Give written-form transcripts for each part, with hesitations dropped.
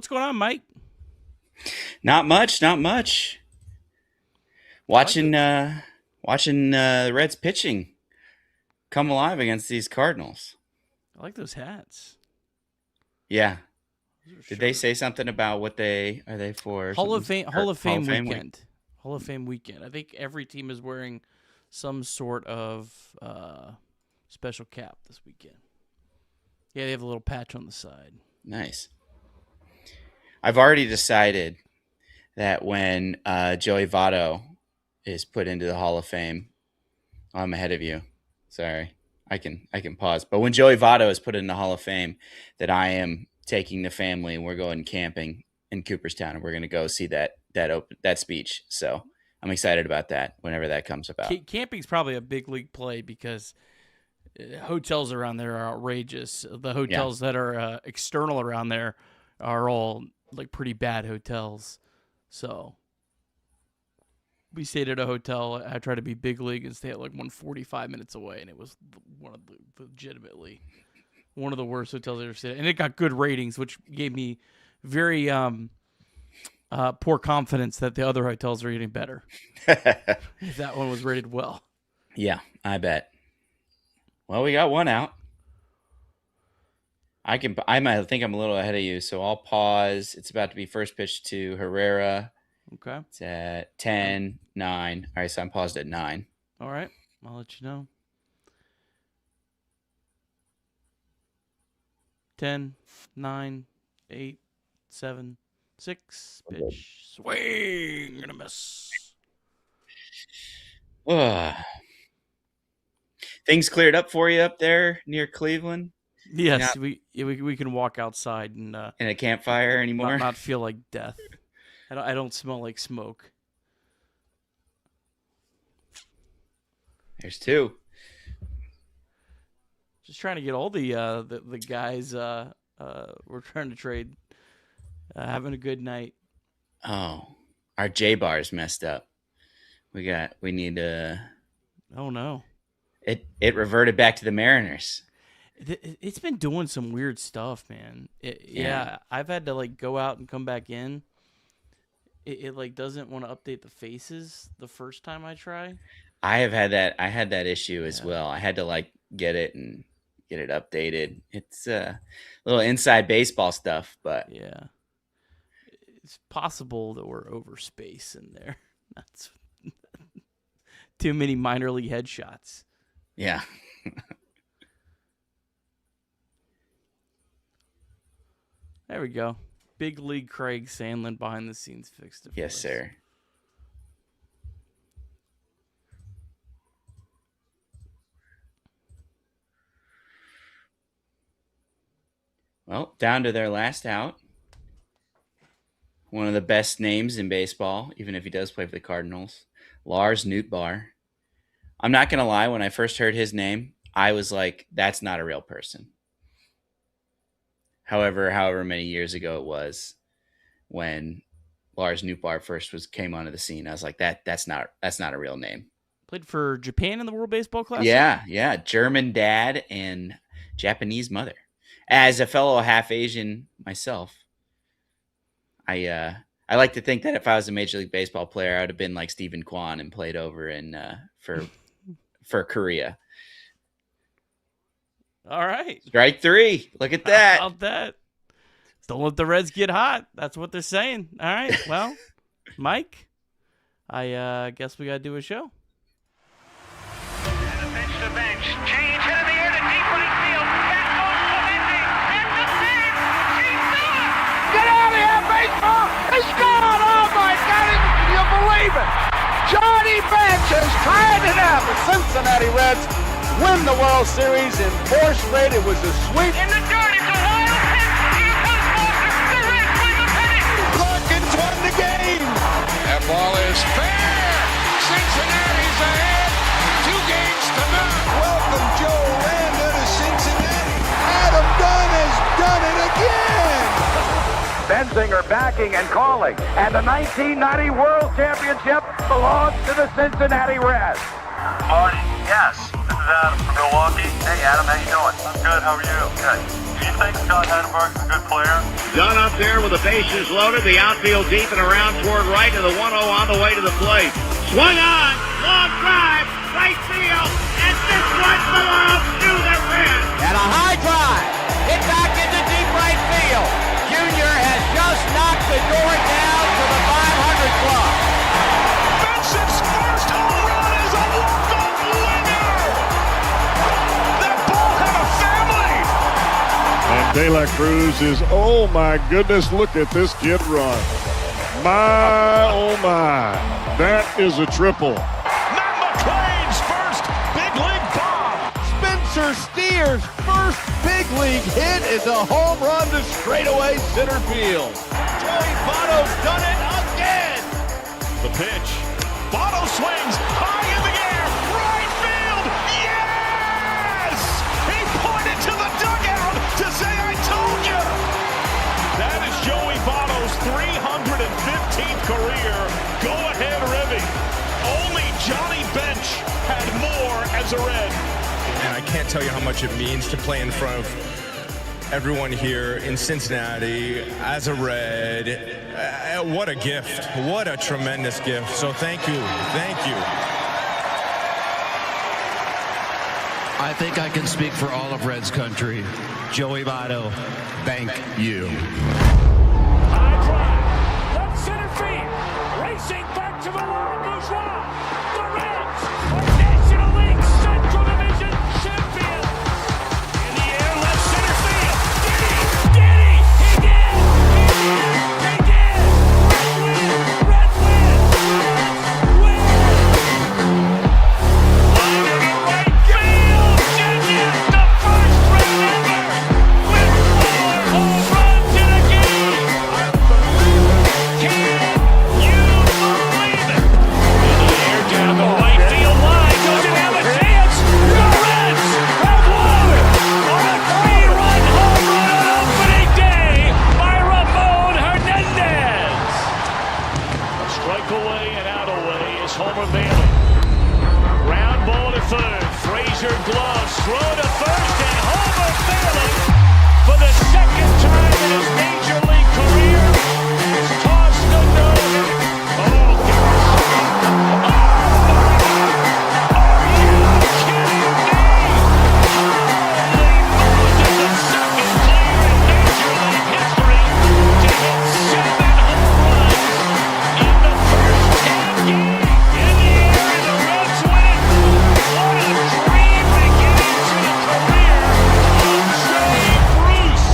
What's going on, Mike? Not much. Watching the Reds pitching come alive against these Cardinals. I like those hats. Yeah. Did they say something about what are they for? Hall of Fame weekend. Week? Hall of Fame weekend. I think every team is wearing some sort of special cap this weekend. Yeah, they have a little patch on the side. Nice. I've already decided that when Joey Votto is put into the Hall of Fame, I'm ahead of you. Sorry, I can pause. But when Joey Votto is put in the Hall of Fame, that I am taking the family and we're going camping in Cooperstown and we're going to go see that speech. So I'm excited about that whenever that comes about. Camping's probably a big league play because hotels around there are outrageous. The hotels that are external around there are all like pretty bad hotels. So we stayed at a hotel. I tried to be big league and stay at like 145 minutes away, and it was legitimately one of the worst hotels I ever stayed at. And it got good ratings, which gave me very poor confidence that the other hotels are getting better. If that one was rated well. Yeah, I bet. Well, we got one out. I think I'm a little ahead of you, so I'll pause. It's about to be first pitch to Herrera. Okay. It's at 10, 9. All right, so I'm paused at 9. All right. I'll let you know. 10, 9, 8, 7, 6. Pitch. Swing and a miss. Things cleared up for you up there near Cleveland? Yes, we can walk outside and in a campfire anymore. Not feel like death. I don't smell like smoke. There's 2. Just trying to get all the guys we're trying to trade having a good night. Oh, our J bar's messed up. We need Oh no. It reverted back to the Mariners. It's been doing some weird stuff, man. Yeah, I've had to like go out and come back in. It like doesn't want to update the faces the first time I try. I had that issue as well. I had to like get it updated. It's a little inside baseball stuff, but yeah, it's possible that we're over space in there. That's too many minor league headshots. Yeah. There we go. Big league Craig Sandlin behind the scenes fixed it. Yes, sir. Well, down to their last out. One of the best names in baseball, even if he does play for the Cardinals, Lars Nootbaar. I'm not going to lie, when I first heard his name, I was like, that's not a real person. However many years ago it was when Lars Nootbaar first came onto the scene, I was like, that's not a real name. Played for Japan in the World Baseball Classic? Yeah. German dad and Japanese mother. As a fellow half Asian myself, I like to think that if I was a Major League Baseball player, I would have been like Stephen Kwan and played over in for Korea. All right. Strike 3. Look at that. How about that? Don't let the Reds get hot. That's what they're saying. All right. Well, Mike, I guess we got to do a show. And a bench to bench. Change hit in the air to deep right field. That goes Clemente. That's the save. He's done. Get out of here, baseball. He's gone. Oh, my God. Can you believe it? Johnny Bench has tied it up. The Cincinnati Reds win the World Series in 4 straight. It was a sweep. In the dirt, it's a wild pitch. Here comes Foster. The Reds win the pennant. Larkins won the game. That ball is fair. Cincinnati's ahead. 2 games to none. Welcome, Joe Randa to Cincinnati. Adam Dunn has done it again. Benzinger backing and calling. And the 1990 World Championship belongs to the Cincinnati Reds. Marty, yes. The is Adam from Milwaukee. Hey, Adam, how you doing? I'm good. How are you? Good. Do you think Scott Chatterbox is a good player? Dunn up there with the bases loaded, the outfield deep and around toward right, to the 1-0 on the way to the plate. Swung on, long drive, right field, and this one belongs to the Reds. And a high drive, hit back into deep right field. Junior has just knocked the door down to the 500 club. Benson's first home run is a walk-off winner! That ball had a family! And De La Cruz is, oh my goodness, look at this kid run. My, oh my, that is a triple. Matt McClain's first big league bomb! Spencer Steer's first big league hit is a home run to straightaway center field. Joey Votto's done it again. The pitch. Votto swings high in the air. Right field. Yes! He pointed to the dugout to say, I told you. That is Joey Votto's 315th career go-ahead ribby. Only Johnny Bench had more as a Red. And I can't tell you how much it means to play in front of everyone here in Cincinnati as a Red. What a gift. What a tremendous gift. So thank you. Thank you. I think I can speak for all of Reds country. Joey Votto, thank you. High drive. Left center field. Racing back to the wall. Bourgeois. The Reds are National League Central Division champions. In the air, left center field. Did he? Did he? He did. He did. Red win. Win. Line to the right field. Genius, the first run ever. With 4 home runs in a game. Can you believe it? In the air, down the right field line. Doesn't have a chance. The Reds have won on a 3-run home run on opening day by Ramon Hernandez. A strike away and out away is Homer Bailey. Ground ball to third. Frazier gloves. Throw to first, and Homer Bailey, for the second time in his major league career, has tossed the no-hitter. Oh, gosh. Are you kidding me? Holy Moses, the second player in major league history to hit 7 home runs in the first 10 games. In the air, and the Reds win. What a dream beginning to the career of Jay Bruce.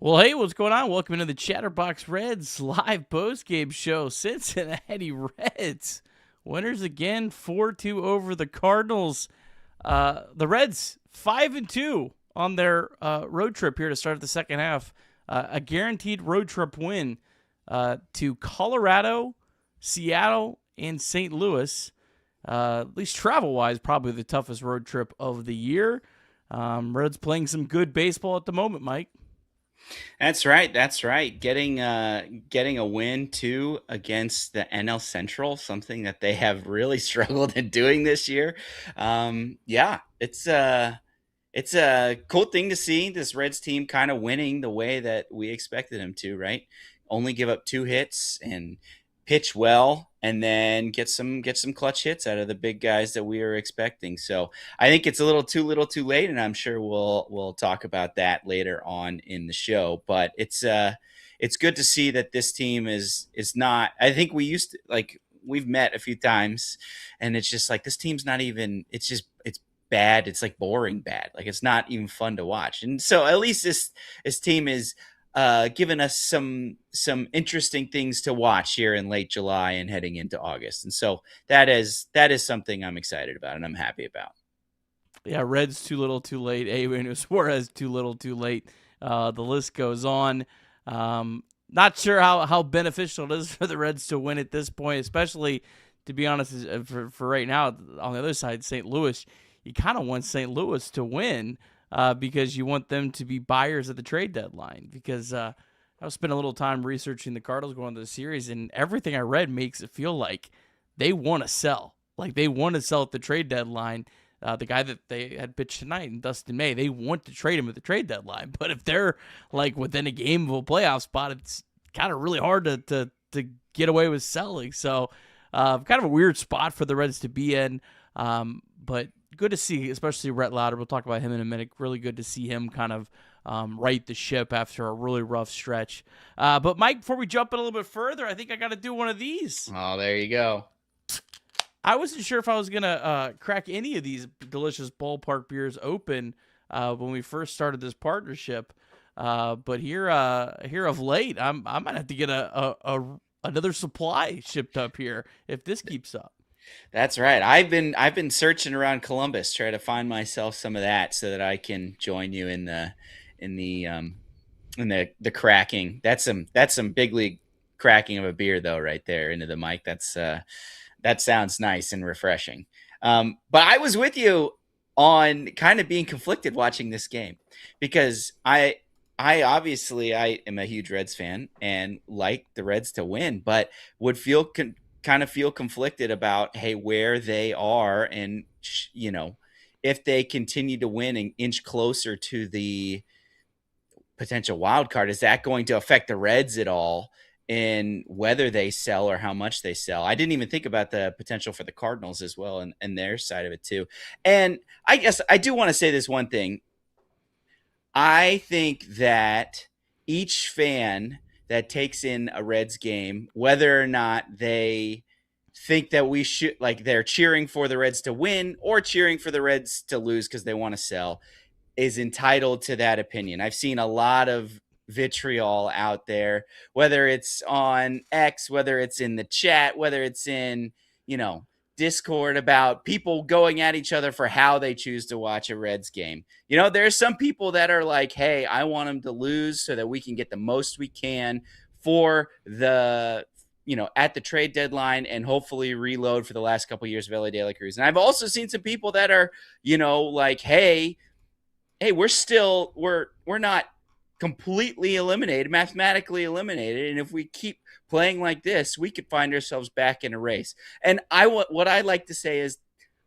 Well, hey, what's going on? Welcome into the Chatterbox Reds live postgame show. Cincinnati Reds winners again, 4-2 over the Cardinals. The Reds 5-2 on their road trip here to start the second half. A guaranteed road trip win to Colorado, Seattle, and St. Louis. At least travel-wise, probably the toughest road trip of the year. Reds playing some good baseball at the moment, Mike. That's right. That's right. Getting a win too against the NL Central, something that they have really struggled in doing this year. Yeah, it's a cool thing to see this Reds team kind of winning the way that we expected them to. Right, only give up 2 hits and pitch well, and then get some clutch hits out of the big guys that we were expecting. So I think it's a little too late, and I'm sure we'll talk about that later on in the show. But it's good to see that this team is not. I think we've met a few times, and it's just like this team's not even. It's bad. It's like boring bad. Like it's not even fun to watch. And so at least this team is given us some interesting things to watch here in late July and heading into August. And so that is something I'm excited about and I'm happy about. Yeah, Reds too little too late. Eugenio Suarez too little too late. The list goes on. Not sure how beneficial it is for the Reds to win at this point, especially, to be honest, for right now. On the other side, St. Louis, you kind of want St. Louis to win. Because you want them to be buyers at the trade deadline. Because I spent a little time researching the Cardinals going into the series, and everything I read makes it feel like they want to sell. Like, they want to sell at the trade deadline. The guy that they had pitched tonight, Dustin May, they want to trade him at the trade deadline. But if they're like within a game of a playoff spot, it's kind of really hard to get away with selling. So kind of a weird spot for the Reds to be in. But good to see, especially Rhett Lauder. We'll talk about him in a minute. Really good to see him kind of right the ship after a really rough stretch. But Mike, before we jump in a little bit further, I think I got to do one of these. Oh, there you go. I wasn't sure if I was going to crack any of these delicious Ballpark beers open when we first started this partnership. But here of late, I might have to get another supply shipped up here if this keeps up. That's right. I've been searching around Columbus, trying to find myself some of that so that I can join you in the cracking. That's some big league cracking of a beer though, right there into the mic. That sounds nice and refreshing. But I was with you on kind of being conflicted watching this game because I obviously am a huge Reds fan and like the Reds to win, but would feel kind of feel conflicted about, hey, where they are. And, if they continue to win and inch closer to the potential wild card, is that going to affect the Reds at all in whether they sell or how much they sell? I didn't even think about the potential for the Cardinals as well and their side of it too. And I guess I do want to say this one thing. I think that each fan that takes in a Reds game, whether or not they think that we should, like, they're cheering for the Reds to win or cheering for the Reds to lose because they want to sell, is entitled to that opinion. I've seen a lot of vitriol out there, whether it's on X, whether it's in the chat, whether it's in, Discord, about people going at each other for how they choose to watch a Reds game. There's some people that are like, hey, I want them to lose so that we can get the most we can for the, at the trade deadline and hopefully reload for the last couple of years of LA De La Cruz. And I've also seen some people that are, like, hey, we're not completely eliminated, mathematically eliminated. And if we keep playing like this, we could find ourselves back in a race. And what I like to say is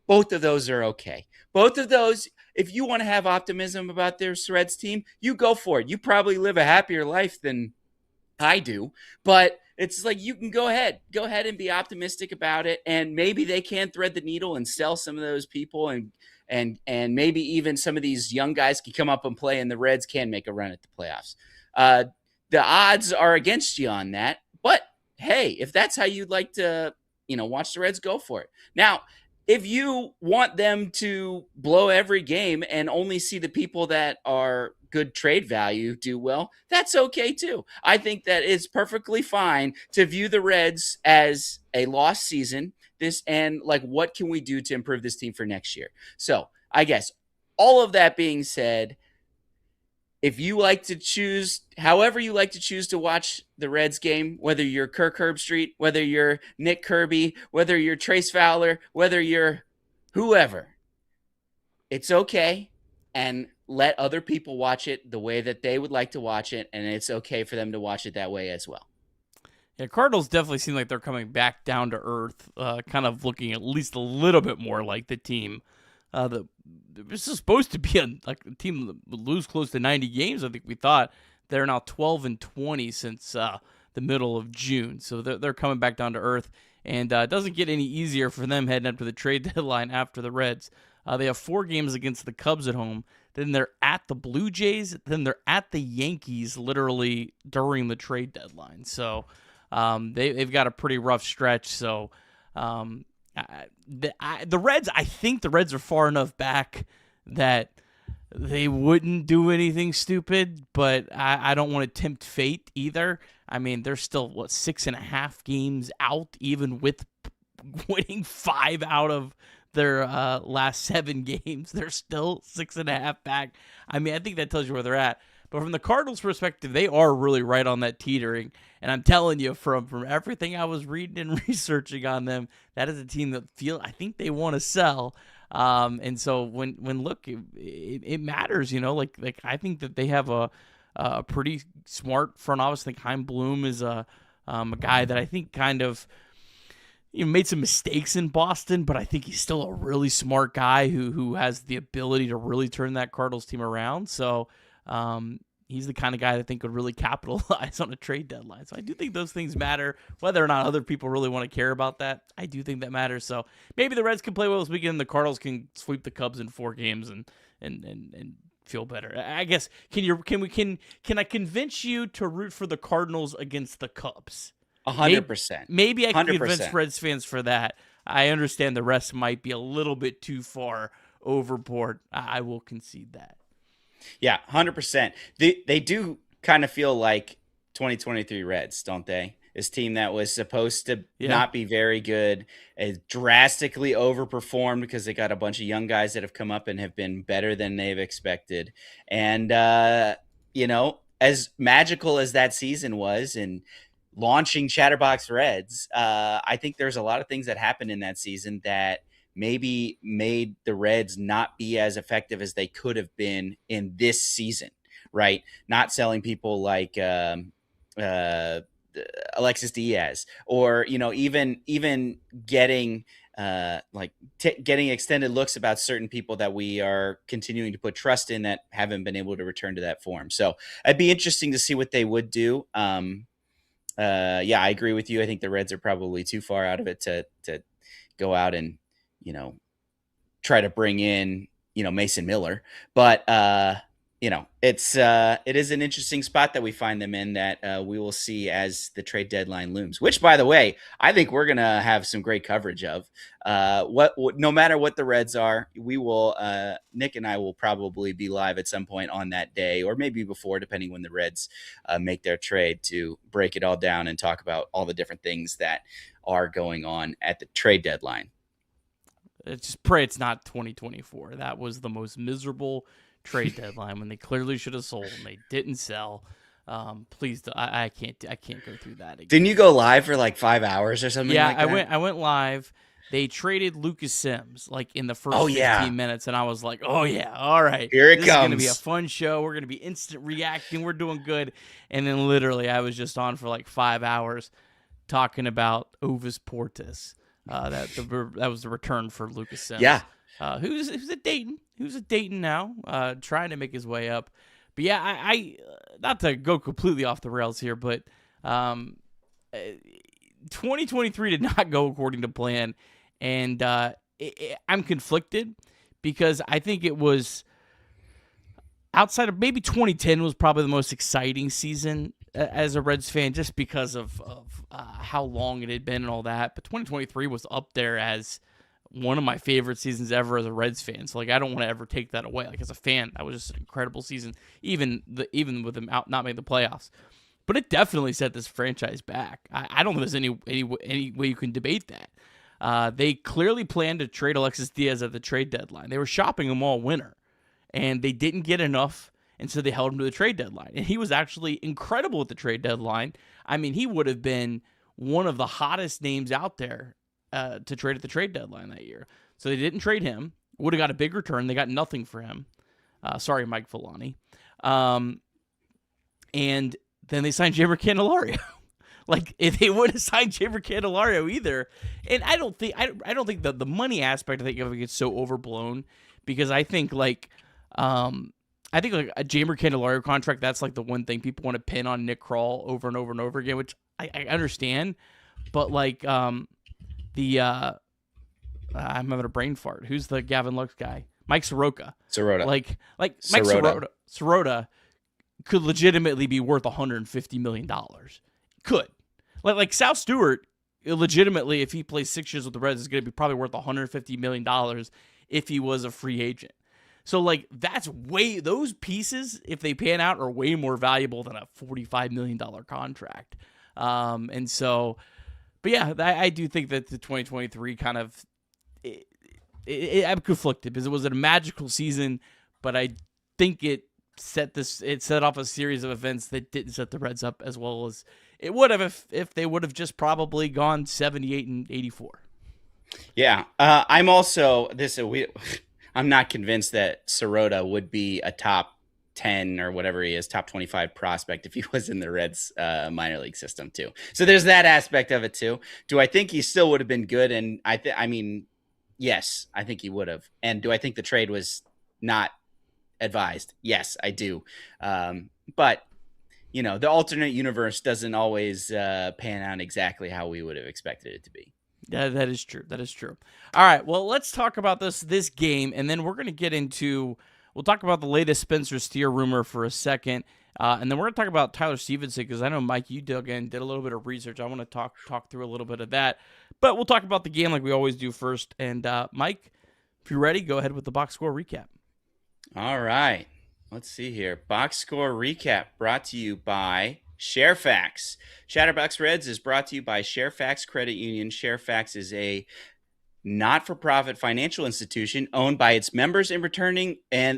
both of those are okay. Both of those, if you want to have optimism about this Reds team, you go for it. You probably live a happier life than I do, but it's like, you can go ahead and be optimistic about it. And maybe they can thread the needle and sell some of those people, and maybe even some of these young guys can come up and play, and the Reds can make a run at the playoffs. The odds are against you on that, but hey, if that's how you'd like to, watch the Reds, go for it. Now, if you want them to blow every game and only see the people that are good trade value do well, that's okay too. I think that it's perfectly fine to view the Reds as a lost season. And like, what can we do to improve this team for next year? So I guess all of that being said, if you like to choose, however you like to choose to watch the Reds game, whether you're Kirk Herbstreit, whether you're Nick Kirby, whether you're Trace Fowler, whether you're whoever, it's okay. And let other people watch it the way that they would like to watch it. And it's okay for them to watch it that way as well. Yeah, Cardinals definitely seem like they're coming back down to earth, kind of looking at least a little bit more like the team. This is supposed to be a team that would lose close to 90 games. I think we thought they're now 12-20 since the middle of June. So they're coming back down to earth, and it doesn't get any easier for them heading up to the trade deadline after the Reds. They have 4 games against the Cubs at home. Then they're at the Blue Jays. Then they're at the Yankees literally during the trade deadline. So they've got a pretty rough stretch. So the Reds, I think the Reds are far enough back that they wouldn't do anything stupid, but I don't want to tempt fate either. I mean, they're still, 6.5 games out, even with winning 5 out of their last 7 games. They're still 6.5 back. I mean, I think that tells you where they're at. But from the Cardinals' perspective, they are really right on that teetering. And I'm telling you, from everything I was reading and researching on them, that is a team that I think they want to sell. And so when look, it matters, like I think that they have a pretty smart front office. I think Chaim Bloom is a guy that I think kind of, made some mistakes in Boston, but I think he's still a really smart guy who has the ability to really turn that Cardinals team around. So he's the kind of guy that I think would really capitalize on a trade deadline. So I do think those things matter. Whether or not other people really want to care about that, I do think that matters. So maybe the Reds can play well this weekend, and the Cardinals can sweep the Cubs in 4 games and feel better. I guess can I convince you to root for the Cardinals against the Cubs? 100%. Maybe I can 100%. convince Reds fans for that. I understand the rest might be a little bit too far overboard. I will concede that. Yeah, 100%. They do kind of feel like 2023 Reds, don't they? This team that was supposed to not be very good, has drastically overperformed because they got a bunch of young guys that have come up and have been better than they've expected. And, as magical as that season was and launching Chatterbox Reds, I think there's a lot of things that happened in that season that maybe made the Reds not be as effective as they could have been in this season, right? Not selling people like Alexis Diaz, or even getting getting extended looks about certain people that we are continuing to put trust in that haven't been able to return to that form. So it'd be interesting to see what they would do. I agree with you. I think the Reds are probably too far out of it to go out and, try to bring in, Mason Miller. But, it is an interesting spot that we find them in that we will see as the trade deadline looms, which, by the way, I think we're going to have some great coverage of. No matter what the Reds are, we will, Nick and I will probably be live at some point on that day, or maybe before, depending when the Reds make their trade, to break it all down and talk about all the different things that are going on at the trade deadline. Just pray it's not 2024. That was the most miserable trade deadline when they clearly should have sold and they didn't sell. Please, I can't go through that again. Didn't you go live for like 5 hours or something? Yeah, like that? I went live. They traded Lucas Sims in the first 15 minutes, and I was like, oh yeah, all right, here it comes. This is gonna be a fun show. We're gonna be instant reacting. We're doing good. And then literally, I was just on for like 5 hours talking about Ovis Portis. That was the return for Lucas Sims. Yeah. Who's at Dayton? Who's at Dayton now? Trying to make his way up. But yeah, I not to go completely off the rails here, but 2023 did not go according to plan, and I'm conflicted because I think it was outside of maybe 2010 was probably the most exciting season as a Reds fan, just because of how long it had been and all that. But 2023 was up there as one of my favorite seasons ever as a Reds fan. So I don't want to ever take that away. As a fan, that was just an incredible season, even with them out not making the playoffs. But it definitely set this franchise back. I don't think there's any way you can debate that. They clearly planned to trade Alexis Diaz at the trade deadline. They were shopping him all winter, and they didn't get enough, and so they held him to the trade deadline. And he was actually incredible at the trade deadline. I mean, he would have been one of the hottest names out there to trade at the trade deadline that year. So they didn't trade him. Would have got a big return. They got nothing for him. Sorry, Mike Filani. And then they signed Jeimer Candelario. If they would have signed Jeimer Candelario either, and I don't think that the money aspect of it gets so overblown, because I think a Jeimer Candelario contract, that's the one thing people want to pin on Nick Krall over and over and over again, which I understand, but I'm having a brain fart. Who's the Gavin Lux guy? Mike Soroka. Mike Soroka could legitimately be worth $150 million. Could. Sal Stewart, legitimately, if he plays 6 years with the Reds, is going to be probably worth $150 million if he was a free agent. So, that's those pieces, if they pan out, are way more valuable than a $45 million contract. And so, but yeah, I do think that the 2023 kind of, I'm conflicted because it was a magical season, but I think it set off a series of events that didn't set the Reds up as well as it would have if they would have just probably gone 78 and 84. Yeah, I'm also I'm not convinced that Sirota would be a top 10 or whatever he is, top 25 prospect if he was in the Reds minor league system too. So there's that aspect of it too. Do I think he still would have been good? And I mean, yes, I think he would have. And do I think the trade was not advised? Yes, I do. But you know, the alternate universe doesn't always pan out exactly how we would have expected it to be. Yeah, that is true. That is true. All right, well, let's talk about this game, and then we're going to get into we'll talk about the latest Spencer Steer rumor for a second, and then we're going to talk about Tyler Stevenson because I know, Mike, you dug in, did a little bit of research. I want to talk through a little bit of that, but we'll talk about the game like we always do first. And Mike, if you're ready, go ahead with the box score recap. All right. Let's see here. Box score recap brought to you by Sharefax. Chatterbox Reds is brought to you by Sharefax Credit Union. Sharefax is a not-for-profit financial institution owned by its members and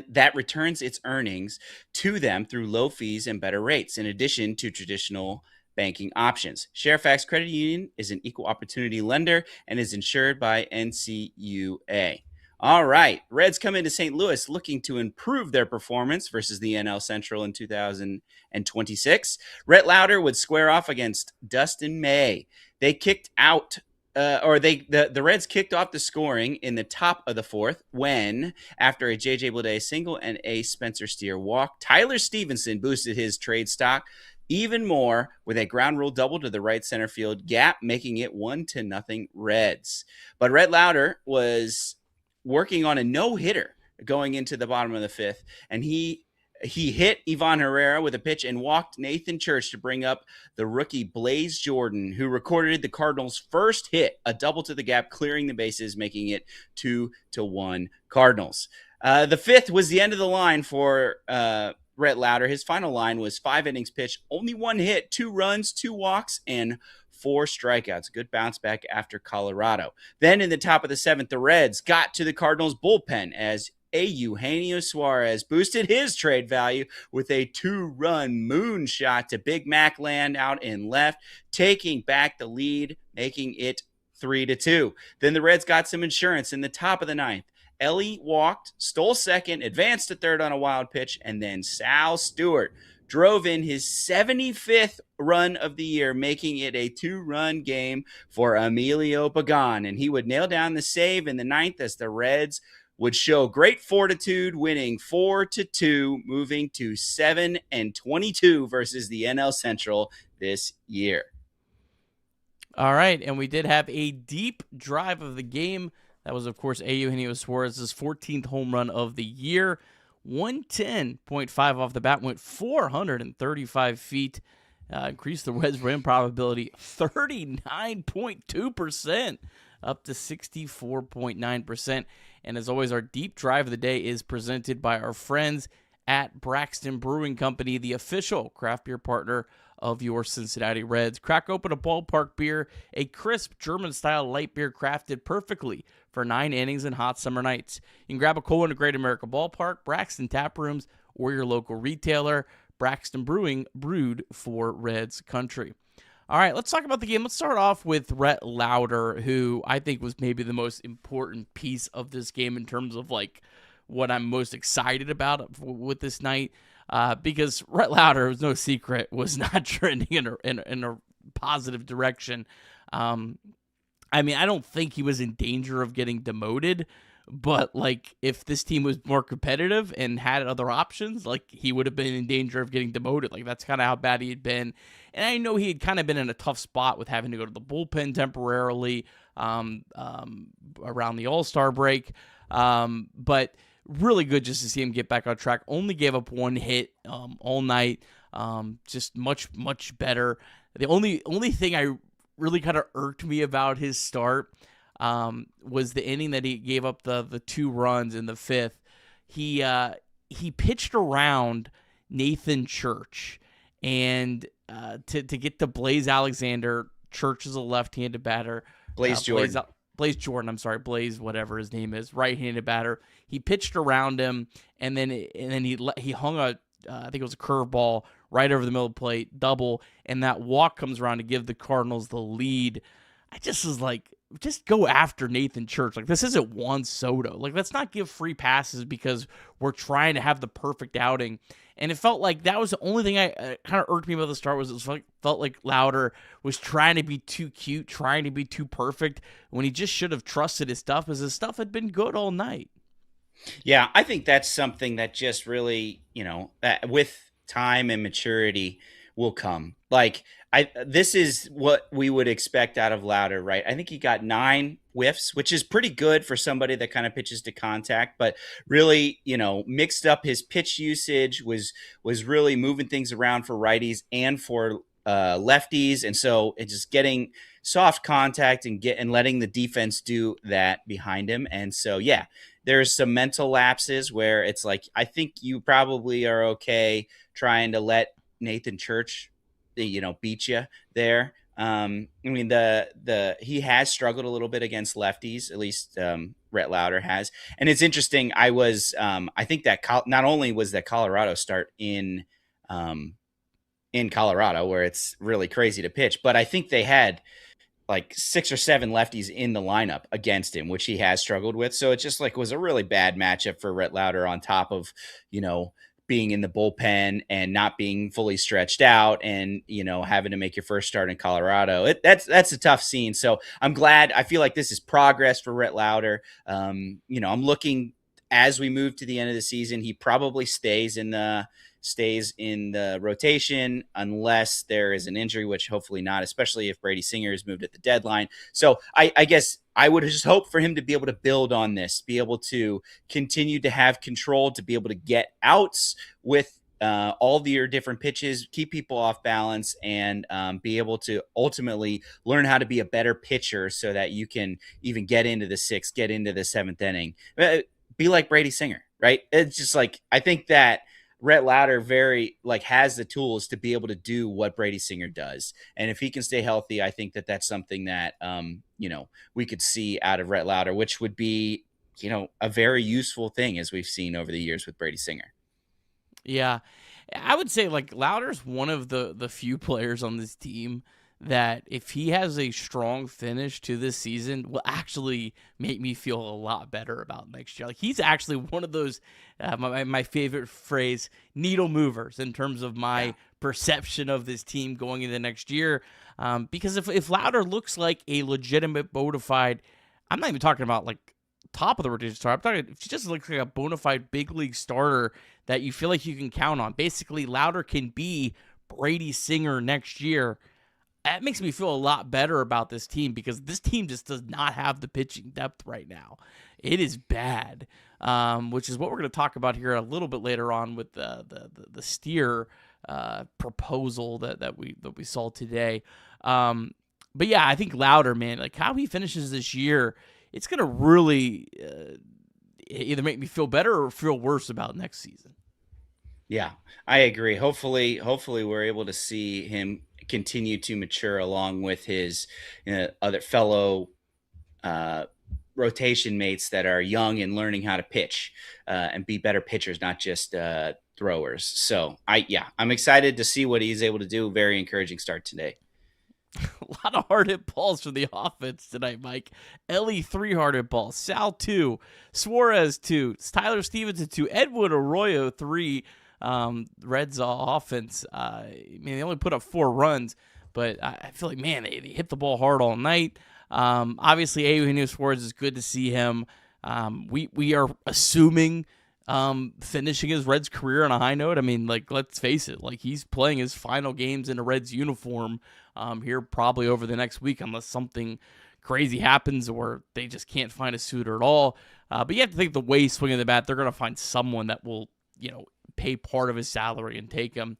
that returns its earnings to them through low fees and better rates, in addition to traditional banking options. Sharefax Credit Union is an equal opportunity lender and is insured by NCUA. All right, Reds come into St. Louis looking to improve their performance versus the NL Central in 2026. Rhett Lauder would square off against Dustin May. They kicked out, the Reds kicked off the scoring in the top of the fourth when, after a J.J. Bleday single and a Spencer Steer walk, Tyler Stevenson boosted his trade stock even more with a ground rule double to the right center field gap, making it 1-0 Reds. But Rhett Lauder was working on a no-hitter going into the bottom of the fifth, and he hit Ivan Herrera with a pitch and walked Nathan Church to bring up the rookie Blaze Jordan, who recorded the Cardinals' first hit, a double to the gap, clearing the bases, making it 2-1 Cardinals. The fifth was the end of the line for Rhett Lauder. His final line was 5 innings pitched, only 1 hit, 2 runs, 2 walks, and 4 strikeouts. Good bounce back after Colorado. Then in the top of the seventh, the Reds got to the Cardinals bullpen as Eugenio Suarez boosted his trade value with a 2-run moonshot to Big Mac land out in left, taking back the lead, making it 3-2. Then the Reds got some insurance in the top of the ninth. Ellie walked, stole second, advanced to third on a wild pitch, and then Sal Stewart drove in his 75th run of the year, making it a 2-run game for Emilio Pagan. And he would nail down the save in the ninth as the Reds would show great fortitude, winning 4-2, moving to 7-22 versus the NL Central this year. All right, and we did have a deep drive of the game. That was, of course, Eugenio Suarez's 14th home run of the year. 110.5 off the bat, went 435 feet, increased the Reds' win probability 39.2%, up to 64.9%. And as always, our deep drive of the day is presented by our friends at Braxton Brewing Company, the official craft beer partner of your Cincinnati Reds. Crack open a Ballpark Beer, a crisp German-style light beer crafted perfectly for 9 innings and hot summer nights. You can grab a cold in a Great America Ballpark, Braxton Tap Rooms, or your local retailer. Braxton Brewing, brewed for Reds country. All right, let's talk about the game. Let's start off with Rhett Lauder, who I think was maybe the most important piece of this game in terms of like what I'm most excited about with this night. Because Rhett Lauder, it was no secret, was not trending in a positive direction. I mean, I don't think he was in danger of getting demoted, but like if this team was more competitive and had other options, like he would have been in danger of getting demoted. Like that's kind of how bad he had been. And I know he had kind of been in a tough spot with having to go to the bullpen temporarily around the All-Star break. But really good just to see him get back on track. Only gave up 1 hit all night. Just much, much better. The only thing I really kind of irked me about his start was the inning that he gave up the 2 runs in the 5th. He pitched around Nathan Church, and to get to Blaze Alexander. Church is a left-handed batter. Blaze Jordan. Blaze Jordan, Blaze, whatever his name is, right-handed batter. He pitched around him, and then he hung I think it was a curveball right over the middle of the plate, double, and that walk comes around to give the Cardinals the lead. I just was like, just go after Nathan Church. Like, this isn't Juan Soto. Like, let's not give free passes because we're trying to have the perfect outing. And it felt like that was the only thing I kind of irked me about the start was it felt like Lauder was trying to be too cute, trying to be too perfect when he just should have trusted his stuff because his stuff had been good all night. Yeah, I think that's something that just really, with time and maturity will come. Like, this is what we would expect out of Lauder, right? I think he got 9 whiffs, which is pretty good for somebody that kind of pitches to contact, but really, mixed up his pitch usage, was really moving things around for righties and for lefties. And so it's just getting soft contact and letting the defense do that behind him. And so, yeah, there's some mental lapses where it's like, I think you probably are okay trying to let Nathan Church, beat you there. I mean, he has struggled a little bit against lefties, at least Rhett Lauder has. And it's interesting. I think that not only was that Colorado start in Colorado where it's really crazy to pitch, but I think they had like 6 or 7 lefties in the lineup against him, which he has struggled with. So it just was a really bad matchup for Rhett Lauder on top of, being in the bullpen and not being fully stretched out and, having to make your first start in Colorado. That's a tough scene. So I'm glad. I feel like this is progress for Rhett Lauder. I'm looking as we move to the end of the season, he probably stays in the rotation unless there is an injury, which hopefully not, especially if Brady Singer is moved at the deadline. So I guess I would just hope for him to be able to build on this, be able to continue to have control, to be able to get outs with all your different pitches, keep people off balance, and be able to ultimately learn how to be a better pitcher so that you can even get into the 6th, get into the 7th inning. Be like Brady Singer, right? It's just I think that Rhett Lauder has the tools to be able to do what Brady Singer does. And if he can stay healthy, I think that that's something that, we could see out of Rhett Lauder, which would be, a very useful thing as we've seen over the years with Brady Singer. Yeah. I would say Lauder's one of the few players on this team that if he has a strong finish to this season will actually make me feel a lot better about next year. He's actually one of those, my favorite phrase, needle movers in terms of my perception of this team going into next year. Because if Lauder looks like a legitimate bona fide, I'm not even talking about top of the rotation starter. I'm talking if he just looks like a bona fide big league starter that you feel like you can count on. Basically, Lauder can be Brady Singer next year. That makes me feel a lot better about this team because this team just does not have the pitching depth right now. It is bad, which is what we're going to talk about here a little bit later on with the Steer proposal that we saw today. But yeah, I think Lauder, man, how he finishes this year, it's going to really either make me feel better or feel worse about next season. Yeah, I agree. Hopefully we're able to see him continue to mature along with his other fellow rotation mates that are young and learning how to pitch and be better pitchers, not just throwers. So I'm excited to see what he's able to do. Very encouraging start today. A lot of hard hit balls for the offense tonight, Mike. Ellie 3 hard hit balls, Sal 2, Suarez 2, Tyler Stevenson 2, Edwin Arroyo 3. Reds offense, they only put up 4 runs, but I feel like, man, they hit the ball hard all night. Obviously, Eugenio Suarez is good to see him. We are assuming finishing his Reds career on a high note. I mean, let's face it, he's playing his final games in a Reds uniform here probably over the next week unless something crazy happens or they just can't find a suitor at all. But you have to think the way he's swinging the bat, they're going to find someone that will, pay part of his salary and take him.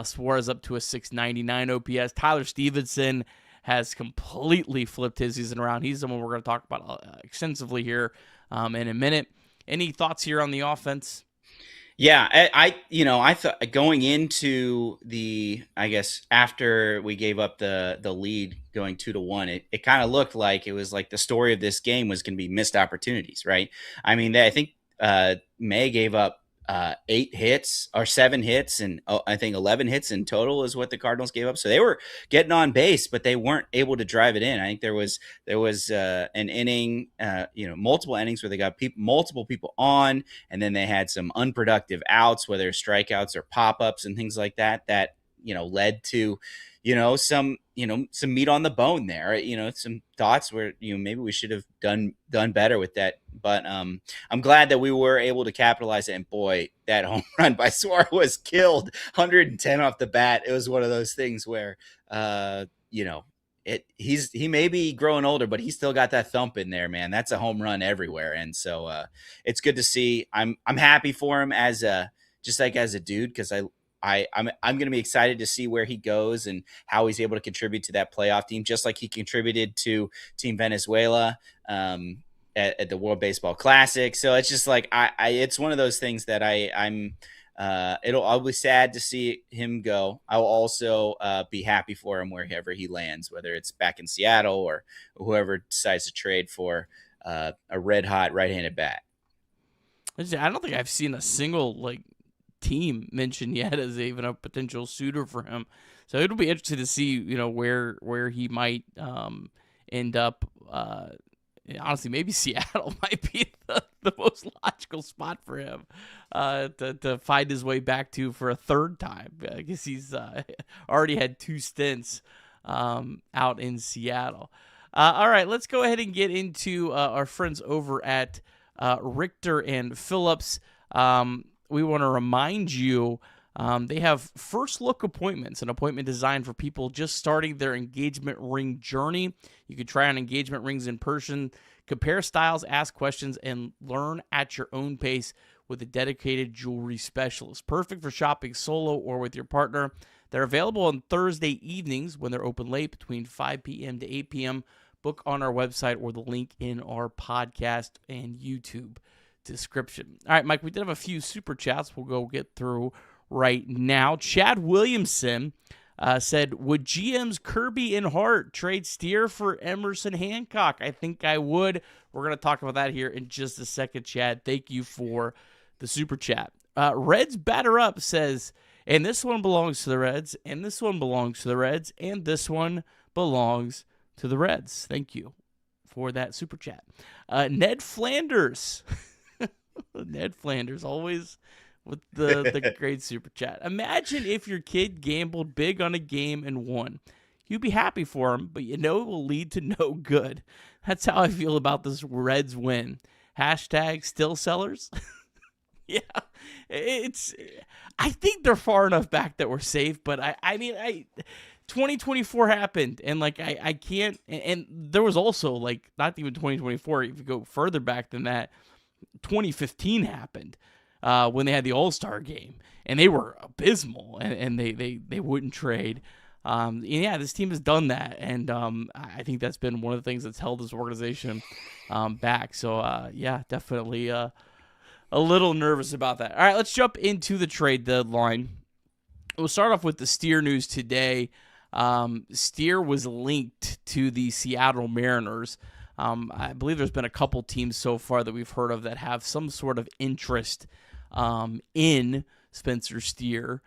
Suarez up to a 699 OPS. Tyler Stevenson has completely flipped his season around. He's the one we're going to talk about extensively here in a minute. Any thoughts here on the offense? Yeah, I thought going into after we gave up the lead going 2-1, it kind of looked like it was the story of this game was going to be missed opportunities, right? I mean, I think May gave up 8 hits or 7 hits, and I think 11 hits in total is what the Cardinals gave up. So they were getting on base, but they weren't able to drive it in. I think there was an inning, multiple innings where they got multiple people on, and then they had some unproductive outs, whether strikeouts or pop-ups and things like that led to some meat on the bone there, some thoughts where, maybe we should have done better with that. But I'm glad that we were able to capitalize it. And boy, that home run by Suarez was killed, 110 off the bat. It was one of those things where, he may be growing older, but he's still got that thump in there, man. That's a home run everywhere. And so it's good to see. I'm happy for him as a dude, because I'm going to be excited to see where he goes and how he's able to contribute to that playoff team, just like he contributed to Team Venezuela at the World Baseball Classic. So it's just like it's one of those things that I'll be sad to see him go. I'll also be happy for him wherever he lands, whether it's back in Seattle or whoever decides to trade for a red hot right-handed bat. I don't think I've seen a single team mentioned yet as even a potential suitor for him. So it'll be interesting to see, where he might end up. Honestly, maybe Seattle might be the most logical spot for him to find his way back to for a third time. I guess he's already had 2 stints out in Seattle. All right, let's go ahead and get into our friends over at Richter and Phillips. We want to remind you they have first look appointments, an appointment designed for people just starting their engagement ring journey. You can try on engagement rings in person, compare styles, ask questions, and learn at your own pace with a dedicated jewelry specialist. Perfect for shopping solo or with your partner. They're available on Thursday evenings when they're open late between 5 p.m. to 8 p.m. Book on our website or the link in our podcast and YouTube description. All right, Mike, we did have a few super chats we'll go get through right now. Chad Williamson said, would GMs Kirby and Hart trade Steer for Emerson Hancock? I think I would. We're going to talk about that here in just a second, Chad. Thank you for the super chat. Reds Batter Up says, and this one belongs to the Reds, and this one belongs to the Reds, and this one belongs to the Reds. Thank you for that super chat. Ned Flanders Ned Flanders, always with the great super chat. Imagine if your kid gambled big on a game and won. You'd be happy for him, but it will lead to no good. That's how I feel about this Reds win. Hashtag still sellers. Yeah, I think they're far enough back that we're safe, but I mean 2024 happened, and I can't, and there was also not even 2024, if you go further back than that, 2015 happened when they had the All-Star game, and they were abysmal, and they wouldn't trade. Yeah, this team has done that, and I think that's been one of the things that's held this organization back. So yeah, definitely a little nervous about that. All right, let's jump into the trade deadline. We'll start off with the Steer news today. Steer was linked to the Seattle Mariners. I believe there's been a couple teams so far that we've heard of that have some sort of interest in Spencer Steer.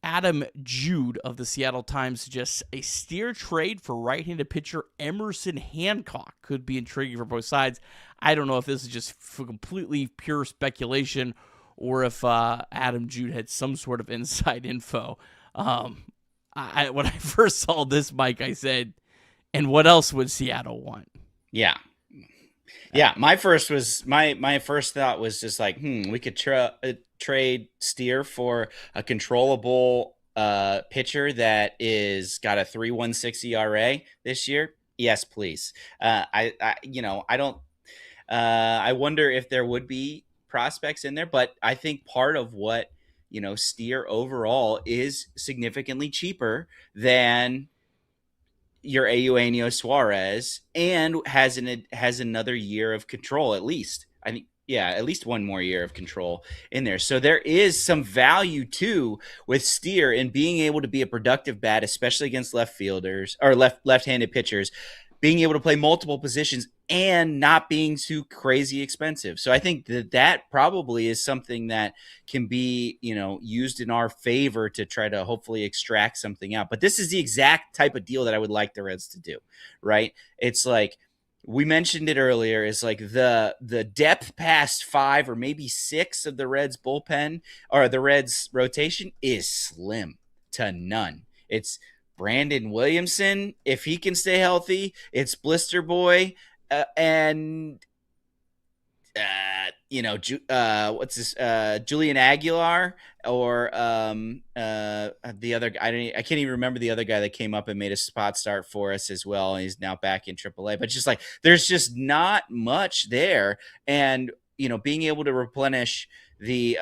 Adam Jude of the Seattle Times suggests a Steer trade for right-handed pitcher Emerson Hancock could be intriguing for both sides. I don't know if this is just for completely pure speculation or if Adam Jude had some sort of inside info. When I first saw this, Mike, I said, and what else would Seattle want? Yeah. My first thought was just we could trade Steer for a controllable pitcher that is got a 3.16 ERA this year. Yes, please. I wonder if there would be prospects in there, but I think part of what Steer overall is significantly cheaper than your Eugenio Suarez and has another year of control at least. I think, yeah, at least one more year of control in there. So there is some value too with Steer in being able to be a productive bat, especially against left-handed pitchers, being able to play multiple positions and not being too crazy expensive. So I think that probably is something that can be, used in our favor to try to hopefully extract something out. But this is the exact type of deal that I would like the Reds to do, right? It's like, we mentioned it earlier, is like the depth past 5 or maybe 6 of the Reds bullpen or the Reds rotation is slim to none. It's Brandon Williamson, if he can stay healthy. It's Blister Boy, and Julian Aguilar, or the other guy. I can't even remember the other guy that came up and made a spot start for us as well. And he's now back in AAA. But just like, there's just not much there, and being able to replenish the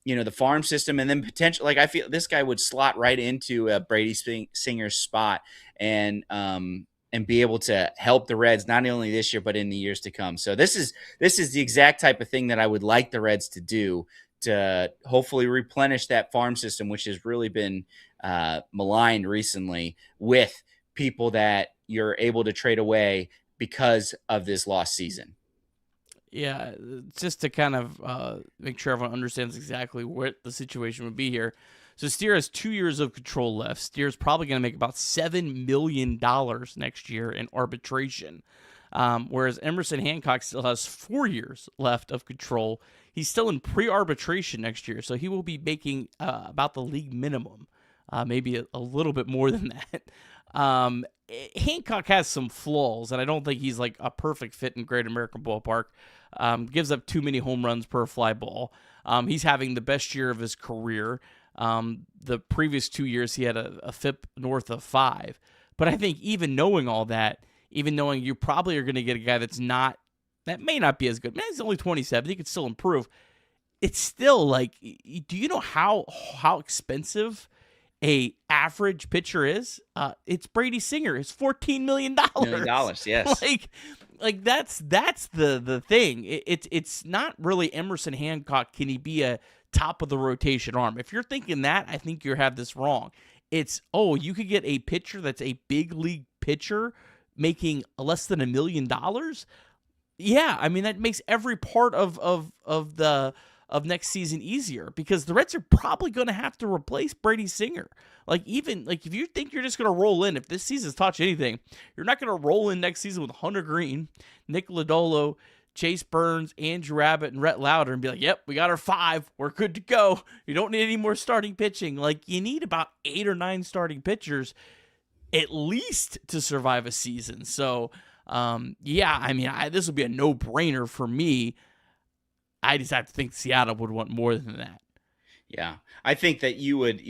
the farm system, and then potential. Like, I feel this guy would slot right into Brady Singer's spot, and be able to help the Reds not only this year but in the years to come. So this is the exact type of thing that I would like the Reds to do, to hopefully replenish that farm system, which has really been maligned recently, with people that you're able to trade away because of this lost season. Yeah, just to kind of make sure everyone understands exactly what the situation would be here. So Steer has 2 years of control left. Steer's probably going to make about $7 million next year in arbitration, whereas Emerson Hancock still has 4 years left of control. He's still in pre-arbitration next year, so he will be making about the league minimum, maybe a little bit more than that. Hancock has some flaws, and I don't think he's like a perfect fit in Great American Ballpark. Gives up too many home runs per fly ball. He's having the best year of his career. The previous 2 years, he had a FIP north of 5. But I think even knowing all that, even knowing you probably are going to get a guy that may not be as good. Man, he's only 27. He could still improve. It's still like, do you know how expensive a average pitcher is? It's Brady Singer. It's $14 million. Yes. Like that's the thing. It's not really Emerson Hancock. Can he be a top of the rotation arm? If you're thinking that, I think you have this wrong. It's, you could get a pitcher that's a big league pitcher making less than $1 million. Yeah, I mean, that makes every part of next season easier, because the Reds are probably going to have to replace Brady Singer. If you think you're just going to roll in, if this season's taught you anything, you're not going to roll in next season with Hunter Green, Nick Lodolo, Chase Burns, Andrew Abbott, and Rhett Lauder, and be like, yep, we got our 5. We're good to go. You don't need any more starting pitching. You need about 8 or 9 starting pitchers at least to survive a season. So, this would be a no-brainer for me. I just have to think Seattle would want more than that. Yeah, I think that you would.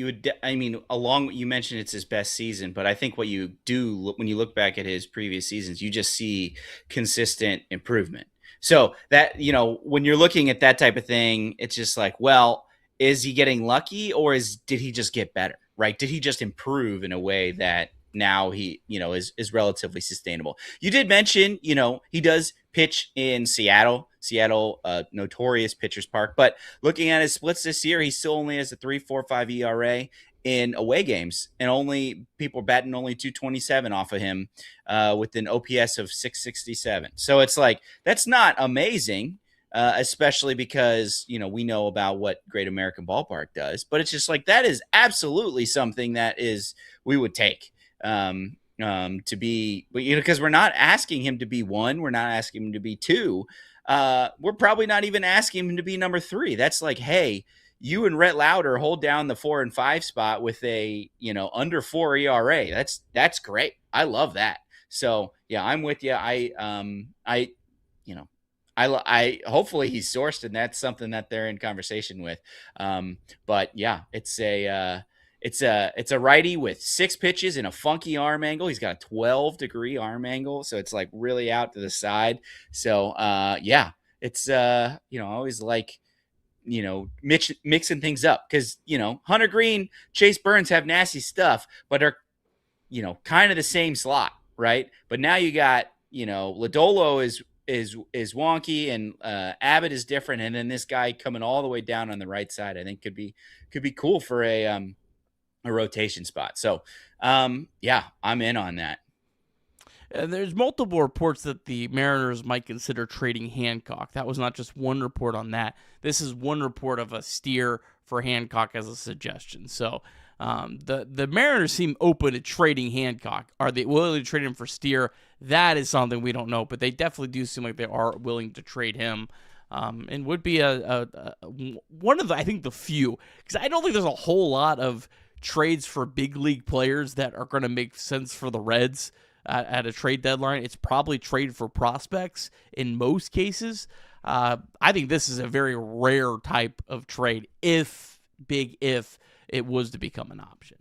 I mean, you mentioned it's his best season, but I think what you do when you look back at his previous seasons, you just see consistent improvement. So that, when you're looking at that type of thing, it's just like, well, is he getting lucky, or did he just get better, right? Did he just improve in a way that now he, is relatively sustainable? You did mention, he does pitch in Seattle, notorious pitcher's park. But looking at his splits this year, he still only has a 3.45 ERA in away games, and only people batting only 227 off of him with an OPS of 667. So it's like, that's not amazing, especially because, we know about what Great American Ballpark does. But it's just like, that is absolutely something that we would take. To be, because we're not asking him to be 1, we're not asking him to be 2. We're probably not even asking him to be number 3. That's like, hey, you and Rhett Lauder hold down the 4 and 5 spot with a, under 4 ERA. That's great. I love that. So yeah, I'm with you. I hopefully he's sourced, and that's something that they're in conversation with. But yeah, it's a righty with 6 pitches and a funky arm angle. He's got a 12-degree arm angle, so it's like really out to the side. So it's I always like mixing things up, because Hunter Green, Chase Burns have nasty stuff, but are kind of the same slot, right? But now you got Lodolo is wonky, and Abbott is different, and then this guy coming all the way down on the right side, I think could be cool for a rotation spot. So I'm in on that. And there's multiple reports that the Mariners might consider trading Hancock. That was not just one report on that. This is one report of a steer for Hancock as a suggestion. So the Mariners seem open to trading Hancock. Are they willing to trade him for Steer? That is something we don't know, but they definitely do seem like they are willing to trade him. And would be one of the, I think, the few, because I don't think there's a whole lot of trades for big league players that are going to make sense for the Reds at a trade deadline. It's probably trade for prospects in most cases. I think this is a very rare type of trade if it was to become an option.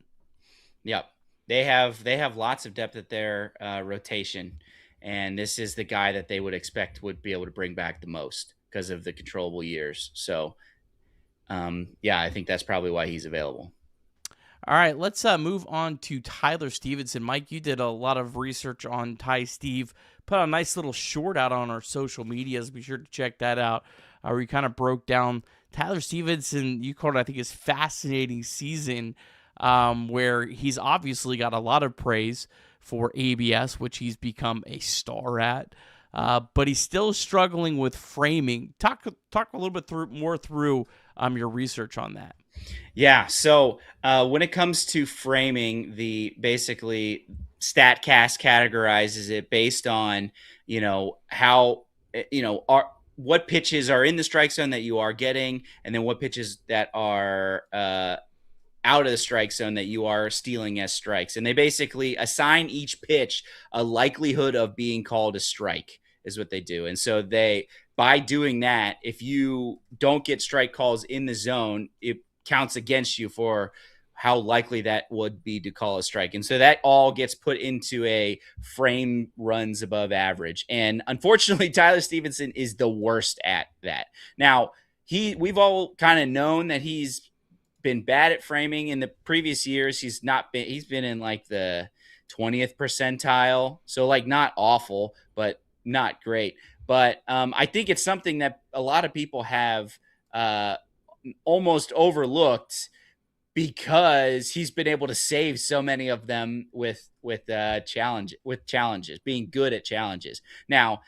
Yep. They have lots of depth at their rotation, and this is the guy that they would expect would be able to bring back the most because of the controllable years. So, I think that's probably why he's available. All right, let's move on to Tyler Stevenson. Mike, you did a lot of research on Ty Steve. Put a nice little short out on our social medias. Be sure to check that out. We kind of broke down Tyler Stevenson. You called it, I think, his fascinating season, where he's obviously got a lot of praise for ABS, which he's become a star at. But he's still struggling with framing. Talk a little bit more through your research on that. Yeah. So when it comes to framing, basically StatCast categorizes it based on, how, what pitches are in the strike zone that you are getting, and then what pitches that are out of the strike zone that you are stealing as strikes. And they basically assign each pitch a likelihood of being called a strike is what they do. And so by doing that, if you don't get strike calls in the zone, it counts against you for how likely that would be to call a strike. And so that all gets put into a frame runs above average. And unfortunately, Tyler Stevenson is the worst at that. Now, we've all kind of known that he's been bad at framing in the previous years. He's been in like the 20th percentile. So like not awful, but not great. But I think it's something that a lot of people have almost overlooked because he's been able to save so many of them with challenges, being good at challenges. Now,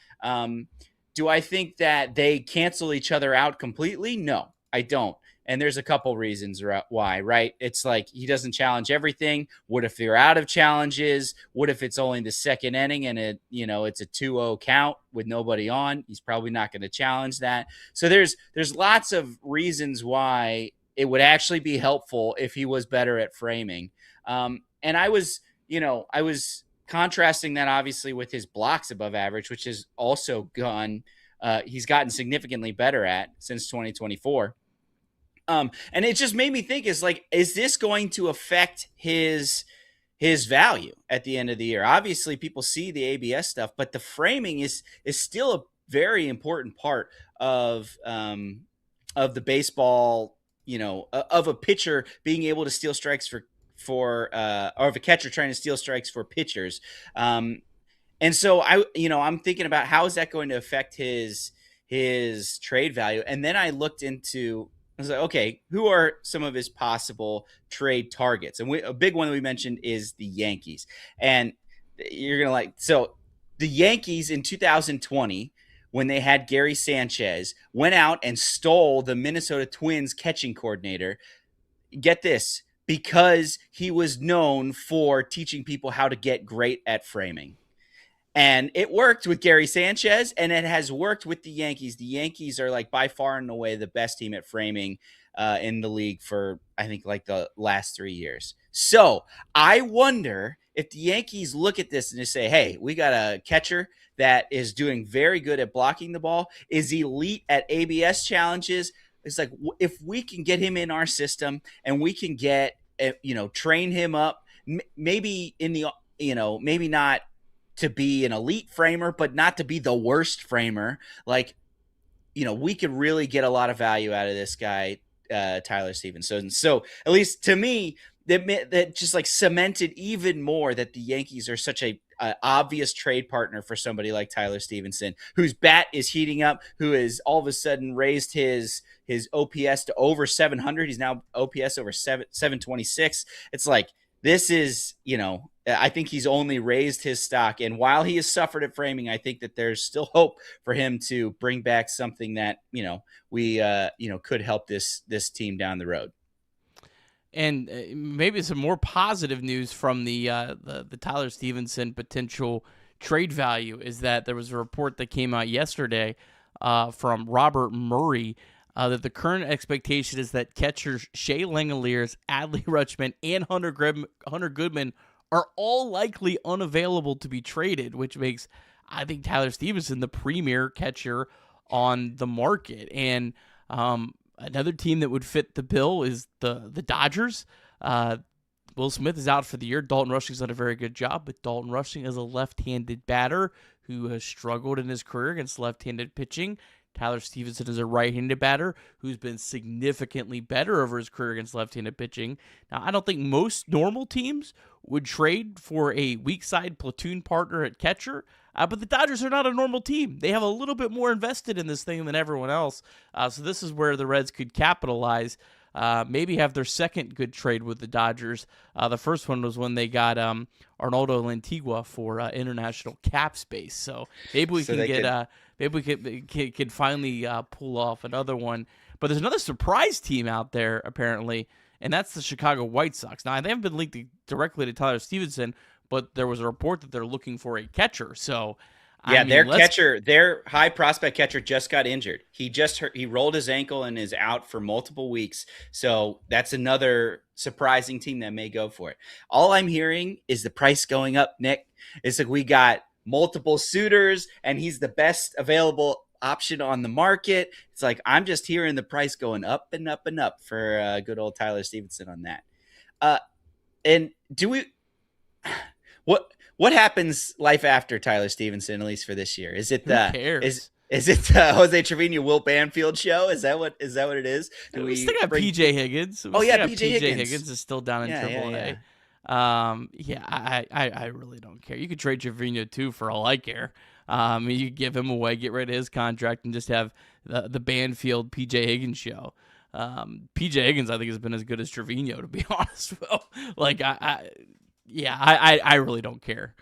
do I think that they cancel each other out completely? No, I don't. And there's a couple reasons why, right? It's like he doesn't challenge everything. What if they're out of challenges? What if it's only the second inning and it's a 2-0 count with nobody on? He's probably not going to challenge that. So there's lots of reasons why it would actually be helpful if he was better at framing. And I was contrasting that obviously with his blocks above average, which has also he's gotten significantly better at since 2024. And it just made me think is this going to affect his value at the end of the year? Obviously people see the ABS stuff, but the framing is still a very important part of the baseball, of a pitcher being able to steal strikes or of a catcher trying to steal strikes for pitchers. And so I'm thinking about how is that going to affect his trade value? And then I looked into, I was like, okay, who are some of his possible trade targets? And a big one that we mentioned is the Yankees. And you're going to so the Yankees in 2020, when they had Gary Sanchez, went out and stole the Minnesota Twins catching coordinator. Get this, because he was known for teaching people how to get great at framing. And it worked with Gary Sanchez, and it has worked with the Yankees. The Yankees are by far and away the best team at framing in the league for, I think, the last 3 years. So I wonder if the Yankees look at this and they say, hey, we got a catcher that is doing very good at blocking the ball, is elite at ABS challenges. It's like, if we can get him in our system and we can get, train him up, maybe maybe not to be an elite framer, but not to be the worst framer. We could really get a lot of value out of this guy, Tyler Stevenson. So at least to me, that just cemented even more that the Yankees are such a obvious trade partner for somebody like Tyler Stevenson, whose bat is heating up, who has all of a sudden raised his OPS to over 700. He's now OPS over 726. It's this is, I think he's only raised his stock. And while he has suffered at framing, I think that there's still hope for him to bring back something that, we could help this team down the road. And maybe some more positive news from the Tyler Stevenson potential trade value is that there was a report that came out yesterday from Robert Murray that the current expectation is that catchers Shea Langoliers, Adley Rutschman, and Hunter Goodman are all likely unavailable to be traded, which makes, I think, Tyler Stevenson the premier catcher on the market. And another team that would fit the bill is the Dodgers. Will Smith is out for the year. Dalton Rushing's done a very good job, but Dalton Rushing is a left-handed batter who has struggled in his career against left-handed pitching. Tyler Stevenson is a right-handed batter who's been significantly better over his career against left-handed pitching. Now, I don't think most normal teams would trade for a weak-side platoon partner at catcher, but the Dodgers are not a normal team. They have a little bit more invested in this thing than everyone else, so this is where the Reds could capitalize, maybe have their second good trade with the Dodgers. The first one was when they got Arnoldo Lantigua for international cap space, so maybe we can get... Maybe we could finally pull off another one. But there's another surprise team out there, apparently, and that's the Chicago White Sox. Now, they haven't been linked directly to Tyler Stevenson, but there was a report that they're looking for a catcher. So, their high prospect catcher just got injured. He rolled his ankle and is out for multiple weeks. So that's another surprising team that may go for it. All I'm hearing is the price going up, Nick. It's like we got multiple suitors and he's the best available option on the market. It's like I'm just hearing the price going up and up and up for good old Tyler Stevenson on that. And do we what happens life after Tyler Stevenson, at least for this year? Is it Who cares? Is it Jose Trevino, Will Banfield show? Is that what it is? We still got PJ Higgins. PJ Higgins is still down in AAA. I really don't care. You could trade Trevino too for all I care. You give him away, get rid of his contract, and just have the Banfield PJ Higgins show. PJ Higgins, I think, has been as good as Trevino, to be honest. I really don't care.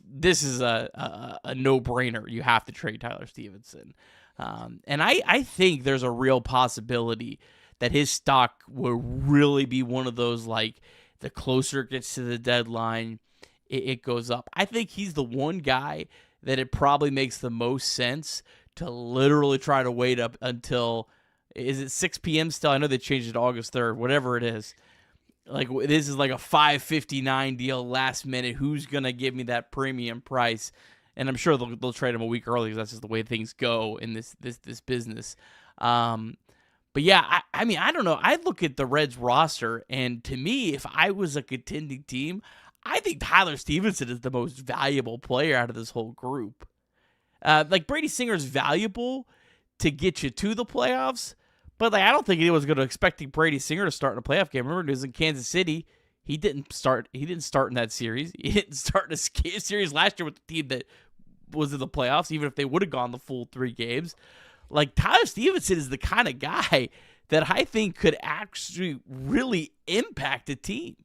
This is a no-brainer. You have to trade Tyler Stevenson. And I think there's a real possibility that his stock will really be one of those, like, the closer it gets to the deadline, it goes up. I think he's the one guy that it probably makes the most sense to literally try to wait up until, is it 6 p.m. still? I know they changed it to August 3rd, whatever it is. Like, this is like a $5.59 deal last minute. Who's going to give me that premium price? And I'm sure they'll trade him a week early because that's just the way things go in this business. But yeah, I mean, I don't know. I look at the Reds roster, and to me, if I was a contending team, I think Tyler Stevenson is the most valuable player out of this whole group. Like, Brady Singer's valuable to get you to the playoffs, but like, I don't think anyone's going to expect Brady Singer to start in a playoff game. Remember, he was in Kansas City. He didn't start in that series. He didn't start in a series last year with the team that was in the playoffs, even if they would have gone the full 3 games. Like, Tyler Stevenson is the kind of guy that I think could actually really impact a team.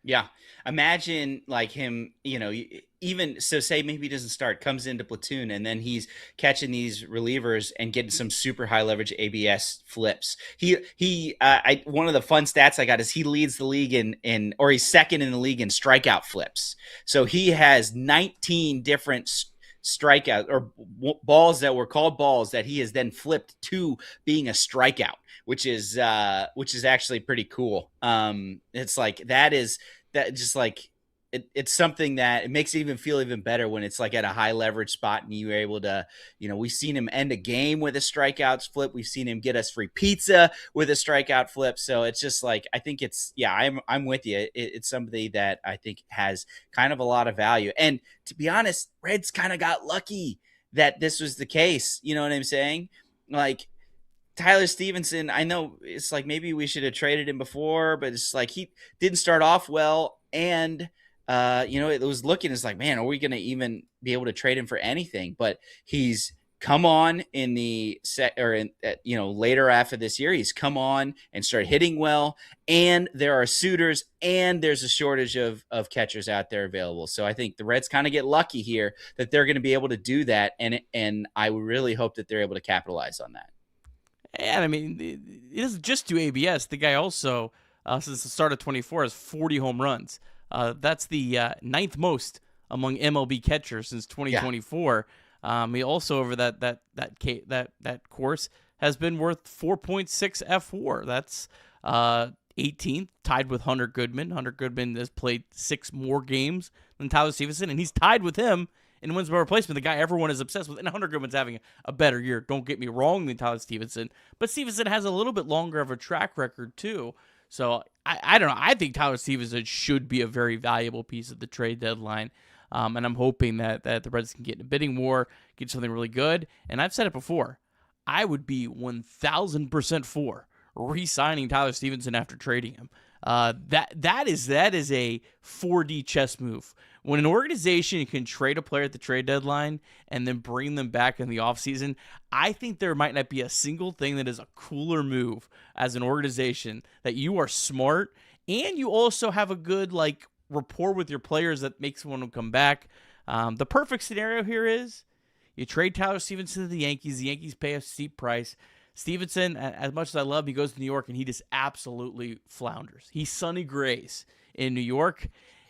Yeah. Imagine like him, even so, say maybe he doesn't start, comes into platoon, and then he's catching these relievers and getting some super high leverage ABS flips. One of the fun stats I got is he leads the league or he's second in the league in strikeout flips. So he has 19 different strikeout or balls that were called balls that he has then flipped to being a strikeout, which is actually pretty cool. It's like it's something that it makes it even feel even better when it's like at a high leverage spot and you're able to, we've seen him end a game with a strikeouts flip. We've seen him get us free pizza with a strikeout flip. So it's just like, I think I'm with you. It's somebody that I think has kind of a lot of value. And to be honest, Reds kind of got lucky that this was the case. You know what I'm saying? Like, Tyler Stevenson, I know it's like maybe we should have traded him before, but it's like he didn't start off well. And, it was looking as like, man, are we going to even be able to trade him for anything? But he's come on in the set or later after this year. He's come on and started hitting well, and there are suitors, and there's a shortage of catchers out there available. So I think the Reds kind of get lucky here that they're going to be able to do that, and I really hope that they're able to capitalize on that. And I mean, it doesn't just do ABS. The guy also, since the start of 24, has 40 home runs. That's the ninth most among MLB catchers since 2024. He also over that course has been worth 4.6 F4. That's 18th, tied with Hunter Goodman. Hunter Goodman has played 6 more games than Tyler Stevenson, and he's tied with him in wins by replacement, the guy everyone is obsessed with. And Hunter Goodman's having a better year, don't get me wrong, than Tyler Stevenson. But Stevenson has a little bit longer of a track record, too. So I don't know. I think Tyler Stevenson should be a very valuable piece of the trade deadline. And I'm hoping that the Reds can get in a bidding war, get something really good. And I've said it before, I would be 1,000% for re-signing Tyler Stevenson after trading him. That is a 4D chess move. When an organization can trade a player at the trade deadline and then bring them back in the offseason, I think there might not be a single thing that is a cooler move as an organization, that you are smart and you also have a good rapport with your players that makes them want to come back. The perfect scenario here is you trade Tyler Stevenson to the Yankees pay a steep price. Stevenson, as much as I love, he goes to New York and he just absolutely flounders. He Sonny Grays in New York.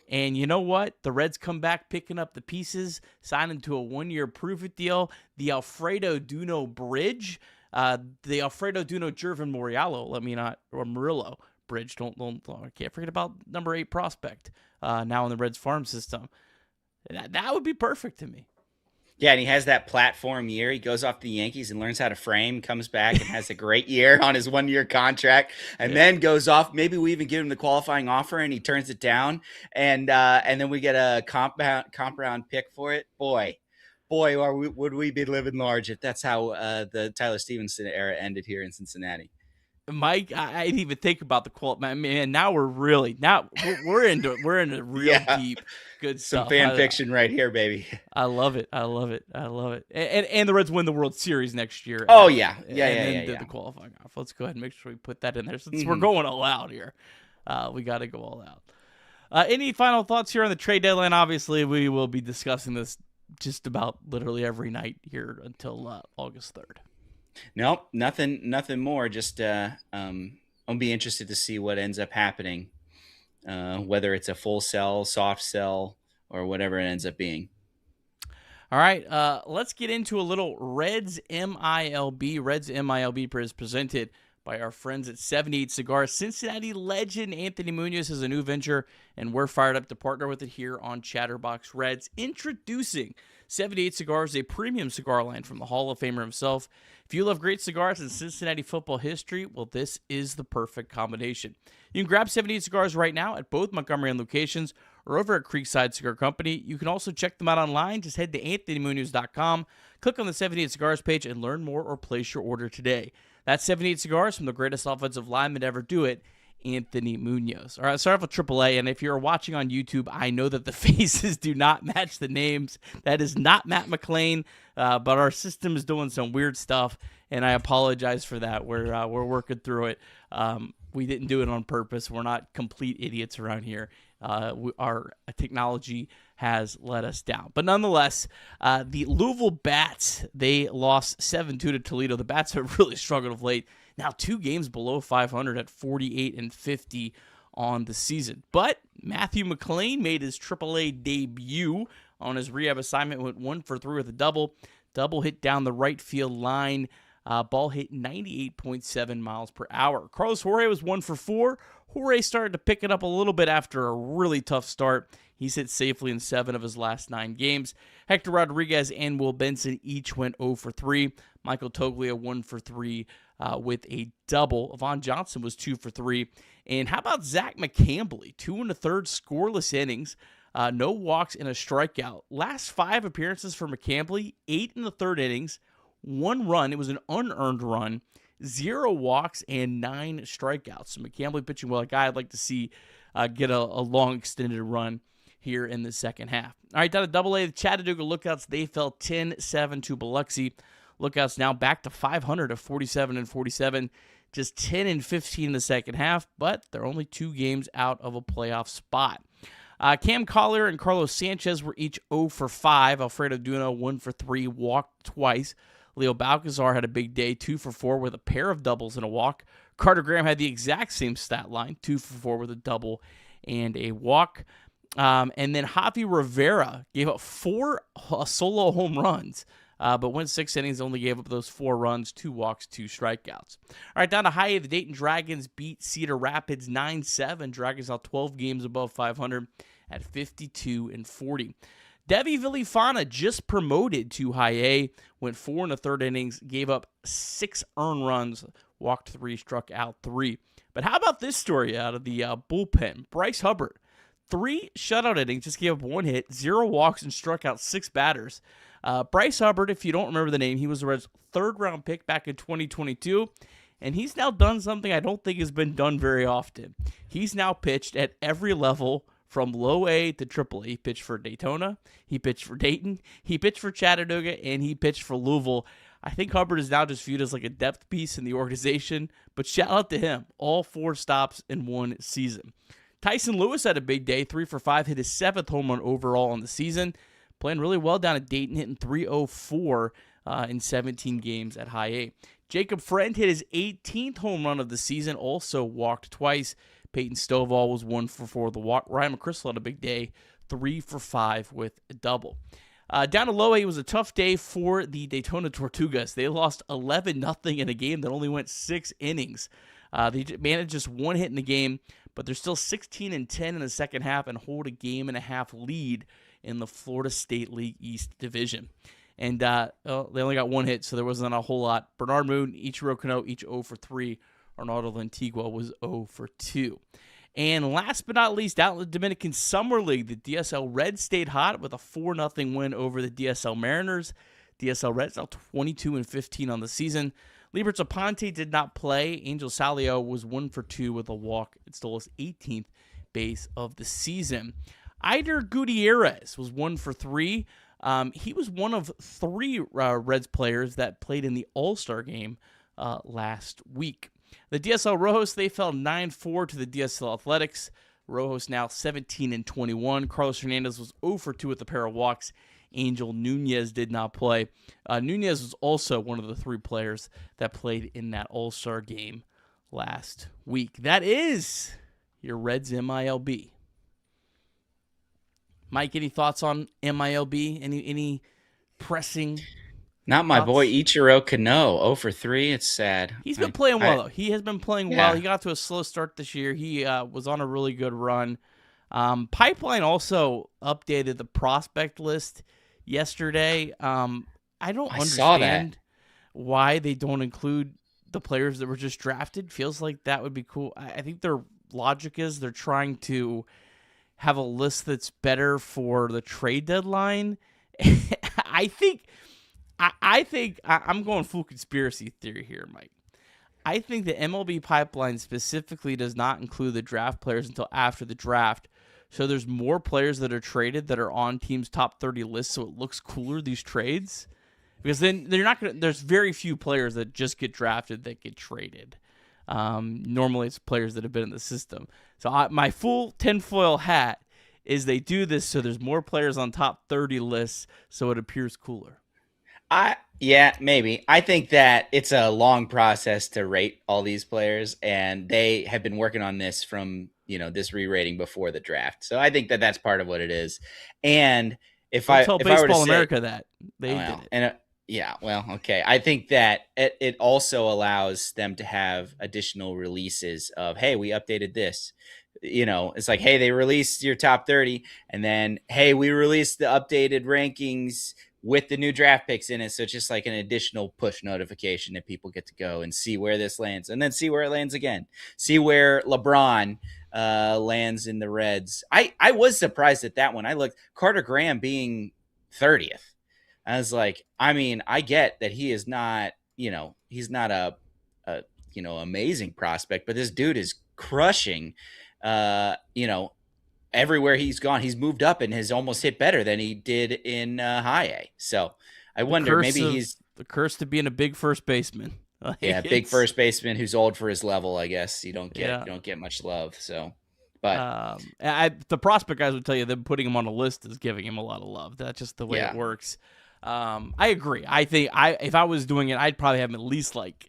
And you know what? The Reds come back picking up the pieces, signing to a 1-year prove-it deal. The Alfredo Duno Bridge, the Alfredo Duno Jervin Murillo Bridge. I can't forget about number 8 prospect now in the Reds farm system. That would be perfect to me. Yeah, and he has that platform year. He goes off to the Yankees and learns how to frame, comes back and has a great year on his 1-year contract, and then goes off. Maybe we even give him the qualifying offer, and he turns it down, and then we get a comp round pick for it. Boy, would we be living large if that's how the Tyler Stevenson era ended here in Cincinnati. Mike, I didn't even think about the quote. Man, now we're into real deep good stuff. Some fan fiction right here, baby. I love it. And the Reds win the World Series next year. Oh yeah. The qualifying off. Let's go ahead and make sure we put that in there since we're going all out here. We got to go all out. Any final thoughts here on the trade deadline? Obviously, we will be discussing this just about literally every night here until August 3rd. Nope, nothing more. Just I'll be interested to see what ends up happening, whether it's a full sell, soft sell, or whatever it ends up being. All right, let's get into a little Reds MILB. Reds MILB is presented by our friends at 78 Cigars. Cincinnati legend Anthony Munoz has a new venture, and we're fired up to partner with it here on Chatterbox Reds. Introducing 78 Cigars, a premium cigar line from the Hall of Famer himself. If you love great cigars and Cincinnati football history, well, this is the perfect combination. You can grab 78 Cigars right now at both Montgomery locations or over at Creekside Cigar Company. You can also check them out online. Just head to anthonymunoz.com, click on the 78 Cigars page, and learn more or place your order today. That's 78 Cigars from the greatest offensive lineman to ever do it, Anthony Munoz. All right, sorry for AAA, and if you're watching on YouTube, I know that the faces do not match the names. That is not Matt McClain, but our system is doing some weird stuff, and I apologize for that. We're working through it. We didn't do it on purpose. We're not complete idiots around here. Our technology has let us down. But nonetheless, the Louisville Bats, they lost 7-2 to Toledo. The Bats have really struggled of late. Now 2 games below 500 at 48-50 on the season. But Matthew McClain made his AAA debut on his rehab assignment, went 1 for 3 with a double. Double hit down the right field line. Ball hit 98.7 miles per hour. Carlos Jorge was 1 for 4. Jorge started to pick it up a little bit after a really tough start. He's hit safely in 7 of his last 9 games. Hector Rodriguez and Will Benson each went 0 for 3. Michael Toglia 1 for 3 with a double. Avon Johnson was 2 for 3. And how about Zach McCambley? 2 1/3 scoreless innings. No walks and a strikeout. Last 5 appearances for McCambley, 8 1/3 innings, 1 run. It was an unearned run. 0 walks and 9 strikeouts. So McCambley pitching well. A guy I'd like to see get a long extended run here in the second half. All right, down to AA, the Chattanooga Lookouts, they fell 10-7 to Biloxi. Lookouts now back to 500 at 47-47, just 10-15 in the second half, but they're only 2 games out of a playoff spot. Cam Collier and Carlos Sanchez were each 0 for 5. Alfredo Duno 1 for 3, walked twice. Leo Balcazar had a big day, 2 for 4 with a pair of doubles and a walk. Carter Graham had the exact same stat line, 2 for 4 with a double and a walk. And then Javi Rivera gave up 4 solo home runs, but went 6 innings, only gave up those 4 runs, 2 walks, 2 strikeouts. All right, down to high A, the Dayton Dragons beat Cedar Rapids 9-7. Dragons now 12 games above 500 at 52-40. Devi Villafana just promoted to high A, went 4 in the third innings, gave up 6 earned runs, walked 3, struck out 3. But how about this story out of the bullpen? Bryce Hubbard, 3 shutout innings, just gave up 1 hit, 0 walks, and struck out 6 batters. Bryce Hubbard, if you don't remember the name, he was the Reds' 3rd-round pick back in 2022, and he's now done something I don't think has been done very often. He's now pitched at every level from low A to triple A. He pitched for Daytona, he pitched for Dayton, he pitched for Chattanooga, and he pitched for Louisville. I think Hubbard is now just viewed as like a depth piece in the organization, but shout out to him. All 4 stops in 1 season. Tyson Lewis had a big day, 3 for 5, hit his 7th home run overall on the season. Playing really well down at Dayton, hitting .304 in 17 games at high A. Jacob Friend hit his 18th home run of the season, also walked twice. Peyton Stovall was 1 for 4 with a walk. Ryan McChrystal had a big day, 3 for 5 with a double. Down to low A, it was a tough day for the Daytona Tortugas. They lost 11-0 in a game that only went 6 innings. They managed just 1 hit in the game, but they're still 16-10 in the second half and hold a 1.5-game lead in the Florida State League East Division. And they only got 1 hit, so there wasn't a whole lot. Bernard Moon, Ichiro Kano, each 0 for 3. Arnaldo Lantigua was 0 for 2. And last but not least, out in the Dominican Summer League, the DSL Reds stayed hot with a 4-0 win over the DSL Mariners. DSL Reds now 22-15 on the season. Liberts Aponte did not play. Angel Salio was 1 for 2 with a walk. It stole his 18th base of the season. Eider Gutierrez was 1 for 3. He was one of 3 Reds players that played in the All-Star game last week. The DSL Rojos, they fell 9-4 to the DSL Athletics. Rojos now 17-21. Carlos Hernandez was 0 for 2 with a pair of walks. Angel Nunez did not play. Nunez was also one of the 3 players that played in that All-Star game last week. That is your Reds MILB. Mike, any thoughts on MILB? Any pressing? Not my boy Ichiro Kano, 0 for 3. It's sad. He's been playing well, though. He has been playing well. He got to a slow start this year. He was on a really good run. Pipeline also updated the prospect list yesterday. I don't understand why they don't include the players that were just drafted. Feels like that would be cool. I think their logic is they're trying to have a list that's better for the trade deadline. I think I'm going full conspiracy theory here, Mike. I think the MLB pipeline specifically does not include the draft players until after the draft. So there's more players that are traded that are on teams' top 30 lists, so it looks cooler, these trades. Because then they're not going to, there's very few players that just get drafted that get traded. Normally it's players that have been in the system. So my full tinfoil hat is they do this so there's more players on top 30 lists, so it appears cooler. Yeah, maybe. I think that it's a long process to rate all these players, and they have been working on this from, this re-rating before the draft. So I think that that's part of what it is. And if I were to Baseball say, America that they did it. And yeah, well, okay. I think that it also allows them to have additional releases of, hey, we updated this. It's like, hey, they released your top 30, and then, hey, we released the updated rankings with the new draft picks in it. So it's just like an additional push notification that people get to go and see where this lands, and then see where it lands again. See where LeBron lands in the Reds. I was surprised at that one. I looked, Carter Graham being 30th. I was like, I get that he is not, he's not a amazing prospect, but this dude is crushing, everywhere he's gone. He's moved up and has almost hit better than he did in high A. So I wonder, maybe The curse of being a big first baseman. Yeah, big first baseman who's old for his level. I guess you don't get much love. So, but the prospect guys would tell you that putting him on a list is giving him a lot of love. That's just the way it works. I agree. I think if I was doing it, I'd probably have him at least like,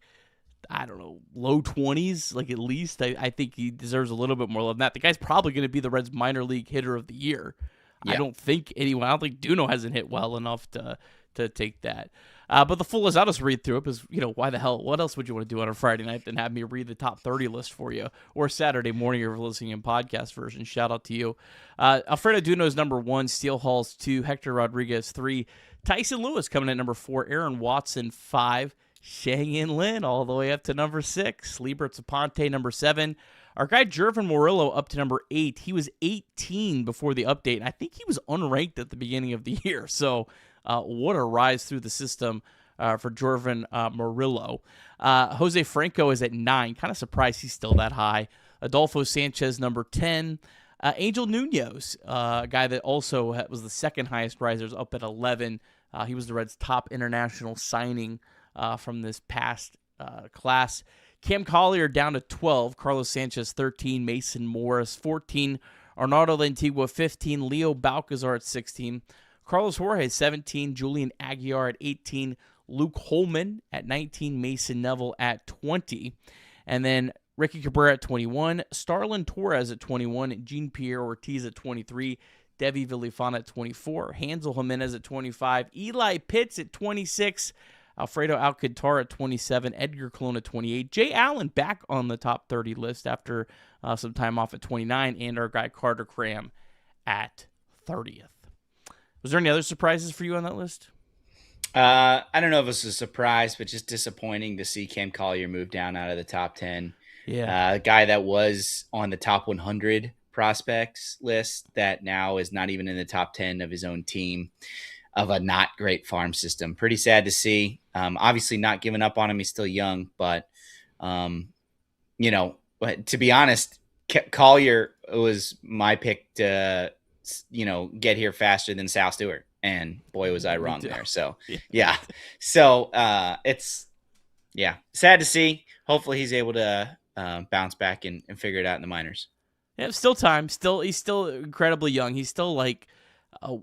I don't know, low 20s, like at least. I think he deserves a little bit more love than that. The guy's probably going to be the Reds minor league hitter of the year. Yeah. I don't think Duno hasn't hit well enough to take that. But the full list, I'll just read through it because, why the hell? What else would you want to do on a Friday night than have me read the top 30 list for you? Or Saturday morning if you're listening in podcast version. Shout out to you. Alfredo Duno is number 1. Steele Hall's 2. Hector Rodriguez 3. Tyson Lewis coming in at number 4. Aaron Watson 5. Shang-In Lin all the way up to number 6. Libert Zaponte number 7. Our guy Jervin Murillo up to number 8. He was 18 before the update, and I think he was unranked at the beginning of the year. So what a rise through the system for Jervin Murillo. Jose Franco is at 9. Kind of surprised he's still that high. Adolfo Sanchez, number 10. Angel Nunez, a guy that also was the second highest risers, up at 11. He was the Reds' top international signing from this past class. Cam Collier down to 12. Carlos Sanchez 13. Mason Morris 14. Arnaldo Lantigua 15. Leo Balcazar at 16. Carlos Jorge 17. Julian Aguiar at 18. Luke Holman at 19. Mason Neville at 20. And then Ricky Cabrera at 21. Starlin Torres at 21. Jean-Pierre Ortiz at 23. Devi Villafana at 24. Hansel Jimenez at 25. Eli Pitts at 26. Alfredo Alcantara at 27, Edgar Colon at 28, Jay Allen back on the top 30 list after some time off at 29, and our guy Carter Cram at 30th. Was there any other surprises for you on that list? I don't know if it was a surprise, but just disappointing to see Cam Collier move down out of the top 10. Yeah, a guy that was on the top 100 prospects list that now is not even in the top 10 of his own team. Of a not great farm system. Pretty sad to see. Obviously not giving up on him. He's still young, but, to be honest, Collier was my pick to, get here faster than Sal Stewart. And boy, was I wrong there. So, yeah. So, it's sad to see. Hopefully he's able to bounce back and figure it out in the minors. Yeah, still time. He's still incredibly young. He's still like,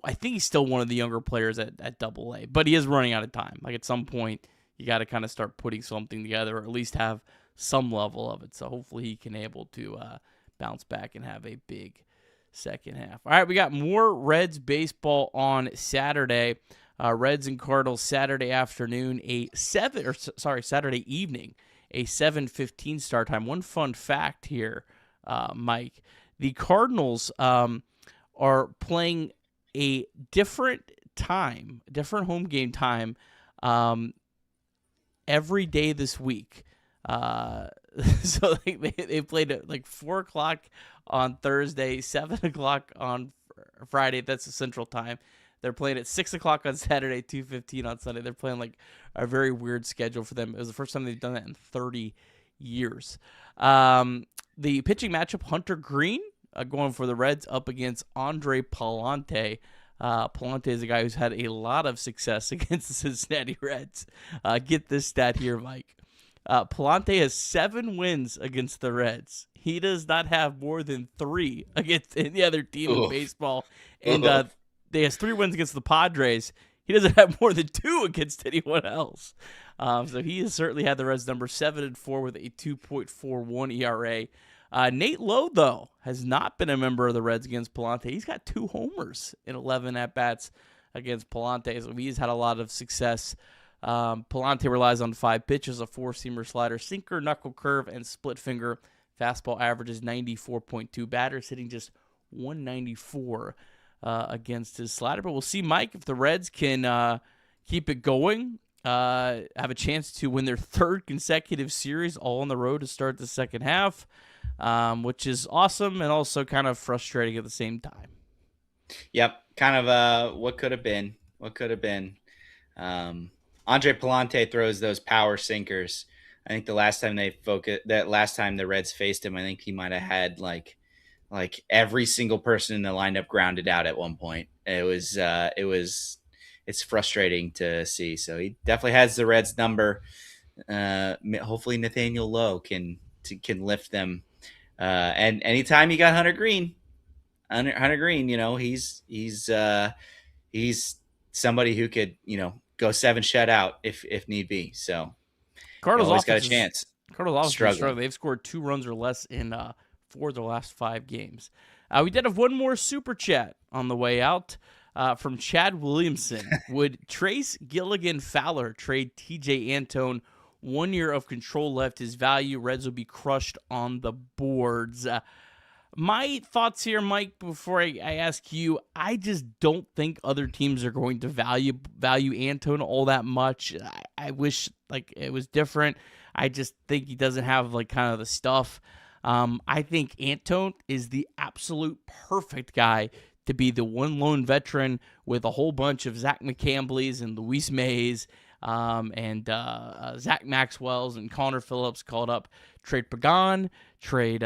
I think he's still one of the younger players at AA, but he is running out of time. Like at some point, you got to kind of start putting something together, or at least have some level of it. So hopefully he can able to bounce back and have a big second half. All right, we got more Reds baseball on Saturday. Reds and Cardinals Saturday afternoon, Saturday evening, a 7:15 start time. One fun fact here, Mike, the Cardinals are playing a different home game time every day this week. So they played at like 4 o'clock on Thursday, 7 o'clock on Friday. That's the Central Time. They're playing at 6 o'clock on Saturday, 2:15 on Sunday. They're playing like a very weird schedule for them. It was the first time they've done that in 30 years. The pitching matchup, Hunter Green going for the Reds up against Andre Palante. Palante is a guy who's had a lot of success against the Cincinnati Reds. Get this stat here, Mike. Palante has 7 wins against the Reds. He does not have more than 3 against any other team in baseball. And he has 3 wins against the Padres. He doesn't have more than 2 against anyone else. So he has certainly had the Reds number 7-4 with a 2.41 ERA. Nate Lowe, though, has not been a member of the Reds against Palante. He's got 2 homers in 11 at-bats against Palante, so he's had a lot of success. Palante relies on 5 pitches, a 4-seamer slider, sinker, knuckle curve, and split finger. Fastball averages 94.2. Batters hitting just 194 against his slider. But we'll see, Mike, if the Reds can keep it going, have a chance to win their 3rd consecutive series all on the road to start the second half. Which is awesome and also kind of frustrating at the same time. Yep, kind of what could have been. Andre Palante throws those power sinkers. I think the last time the Reds faced him, I think he might have had like every single person in the lineup grounded out at one point. It was it's frustrating to see. So he definitely has the Reds number. Hopefully Nathaniel Lowe can lift them. And anytime you got Hunter Green, he's somebody who could, go 7 shutout if need be. So Cardinals always got a chance. Cardinals struggling. They've scored 2 runs or less in 4 of their last 5 games. We did have one more super chat on the way out from Chad Williamson. Would Trace Gilligan Fowler trade TJ Antone? 1 year of control left. His value, Reds will be crushed on the boards. My thoughts here, Mike, before I ask you, I just don't think other teams are going to value Antone all that much. I wish it was different. I just think he doesn't have kind of the stuff. I think Antone is the absolute perfect guy to be the one lone veteran with a whole bunch of Zach McCambleys and Luis Mays and Zach Maxwell's and Connor Phillips called up. Trade Pagan, trade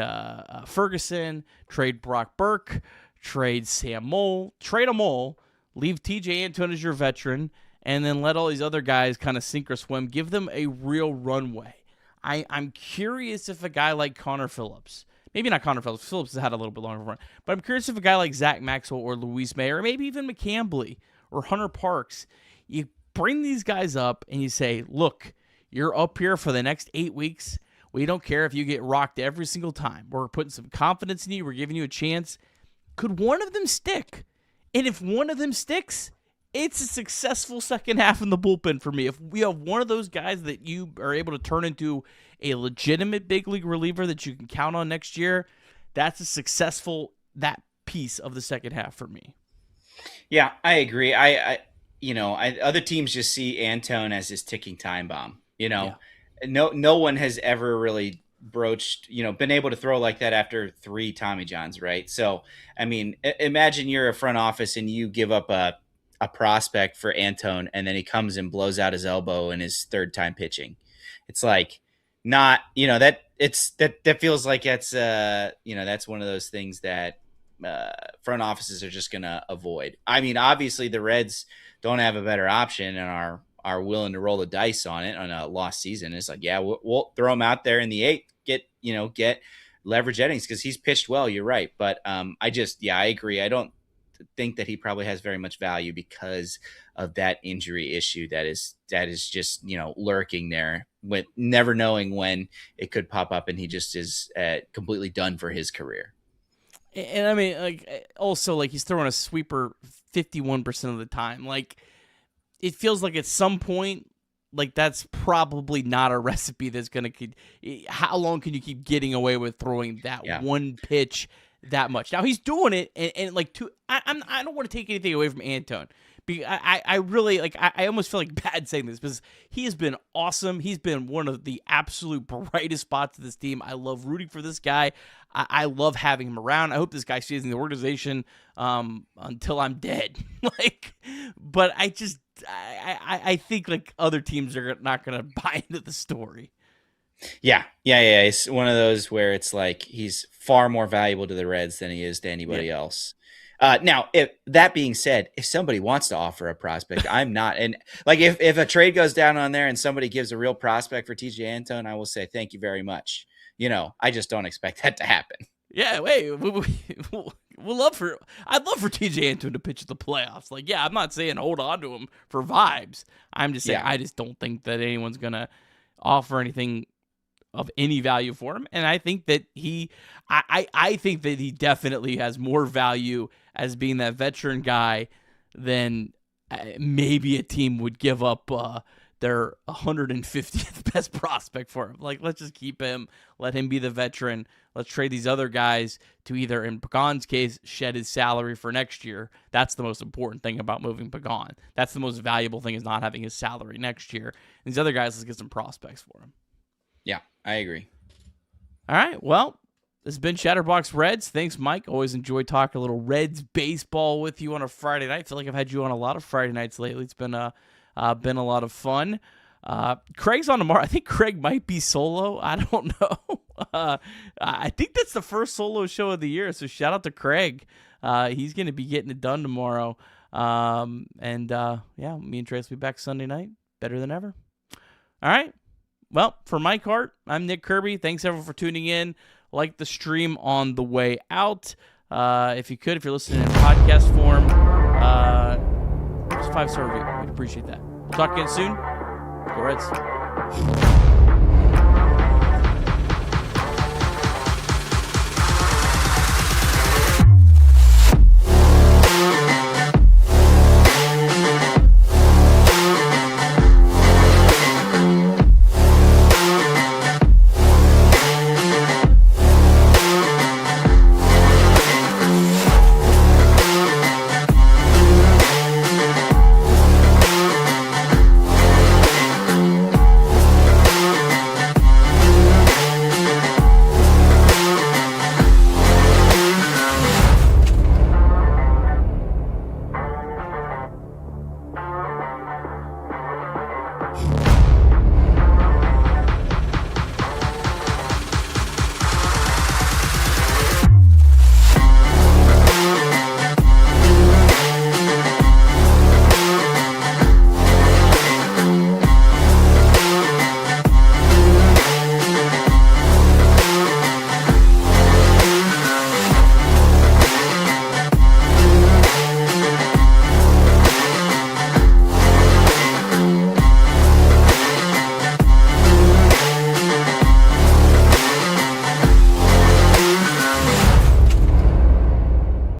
Ferguson, trade Brock Burke, trade Sam Mole, trade them all, leave TJ Antone as your veteran, and then let all these other guys kind of sink or swim. Give them a real runway. I'm curious if a guy like Connor Phillips, maybe not Connor Phillips, Phillips has had a little bit longer run, but I'm curious if a guy like Zach Maxwell or Luis May or maybe even McCambly or Hunter Parks, you bring these guys up and you say, look, you're up here for the next 8 weeks. We don't care if you get rocked every single time. We're putting some confidence in you. We're giving you a chance. Could one of them stick? And if one of them sticks, it's a successful second half in the bullpen for me. If we have one of those guys that you are able to turn into a legitimate big league reliever that you can count on next year, that's a successful, that piece of the second half for me. Yeah, I agree. Other teams just see Antone as this ticking time bomb. No one has ever really broached, been able to throw like that after 3 Tommy Johns, right? So, I mean, imagine you're a front office and you give up a prospect for Antone, and then he comes and blows out his elbow in his 3rd time pitching. It's like not, that feels like that's that's one of those things that front offices are just going to avoid. I mean, obviously the Reds don't have a better option and are willing to roll the dice on it on a lost season. It's like, yeah, we'll throw him out there in the 8th, get leverage innings because he's pitched well. You're right. But I agree. I don't think that he probably has very much value because of that injury issue that is just, lurking there with never knowing when it could pop up, and he just is completely done for his career. And I mean, also he's throwing a sweeper 51% of the time. It feels like at some point, that's probably not a recipe that's going to. How long can you keep getting away with throwing that one pitch that much? Now he's doing it, and I don't want to take anything away from Antone. I really I almost feel bad saying this because he has been awesome. He's been one of the absolute brightest spots of this team. I love rooting for this guy. I love having him around. I hope this guy stays in the organization until I'm dead. But I think other teams are not going to buy into the story. Yeah. It's one of those where it's he's far more valuable to the Reds than he is to anybody else. Now, if that being said, if somebody wants to offer a prospect, I'm not. And if a trade goes down on there and somebody gives a real prospect for TJ Antone, I will say thank you very much. I just don't expect that to happen. Yeah, wait, I'd love for TJ Antone to pitch at the playoffs. I'm not saying hold on to him for vibes. I'm just saying I just don't think that anyone's gonna offer anything of any value for him. And I think that I think that he definitely has more value as being that veteran guy than maybe a team would give up their 150th best prospect for him. Let's just keep him, let him be the veteran. Let's trade these other guys to either, in Pagan's case, shed his salary for next year. That's the most important thing about moving Pagan. That's the most valuable thing, is not having his salary next year. And these other guys, let's get some prospects for him. Yeah, I agree. All right, well, this has been Chatterbox Reds. Thanks, Mike. Always enjoy talking a little Reds baseball with you on a Friday night. I feel like I've had you on a lot of Friday nights lately. It's been a lot of fun. Craig's on tomorrow. I think Craig might be solo. I don't know. I think that's the first solo show of the year, so shout out to Craig. He's going to be getting it done tomorrow. Me and Trace will be back Sunday night, better than ever. All right. Well, for Mike Hart, I'm Nick Kirby. Thanks, everyone, for tuning in. Like the stream on the way out. If you could, if you're listening in podcast form, just 5-star review. We'd appreciate that. We'll talk again soon. Go Reds.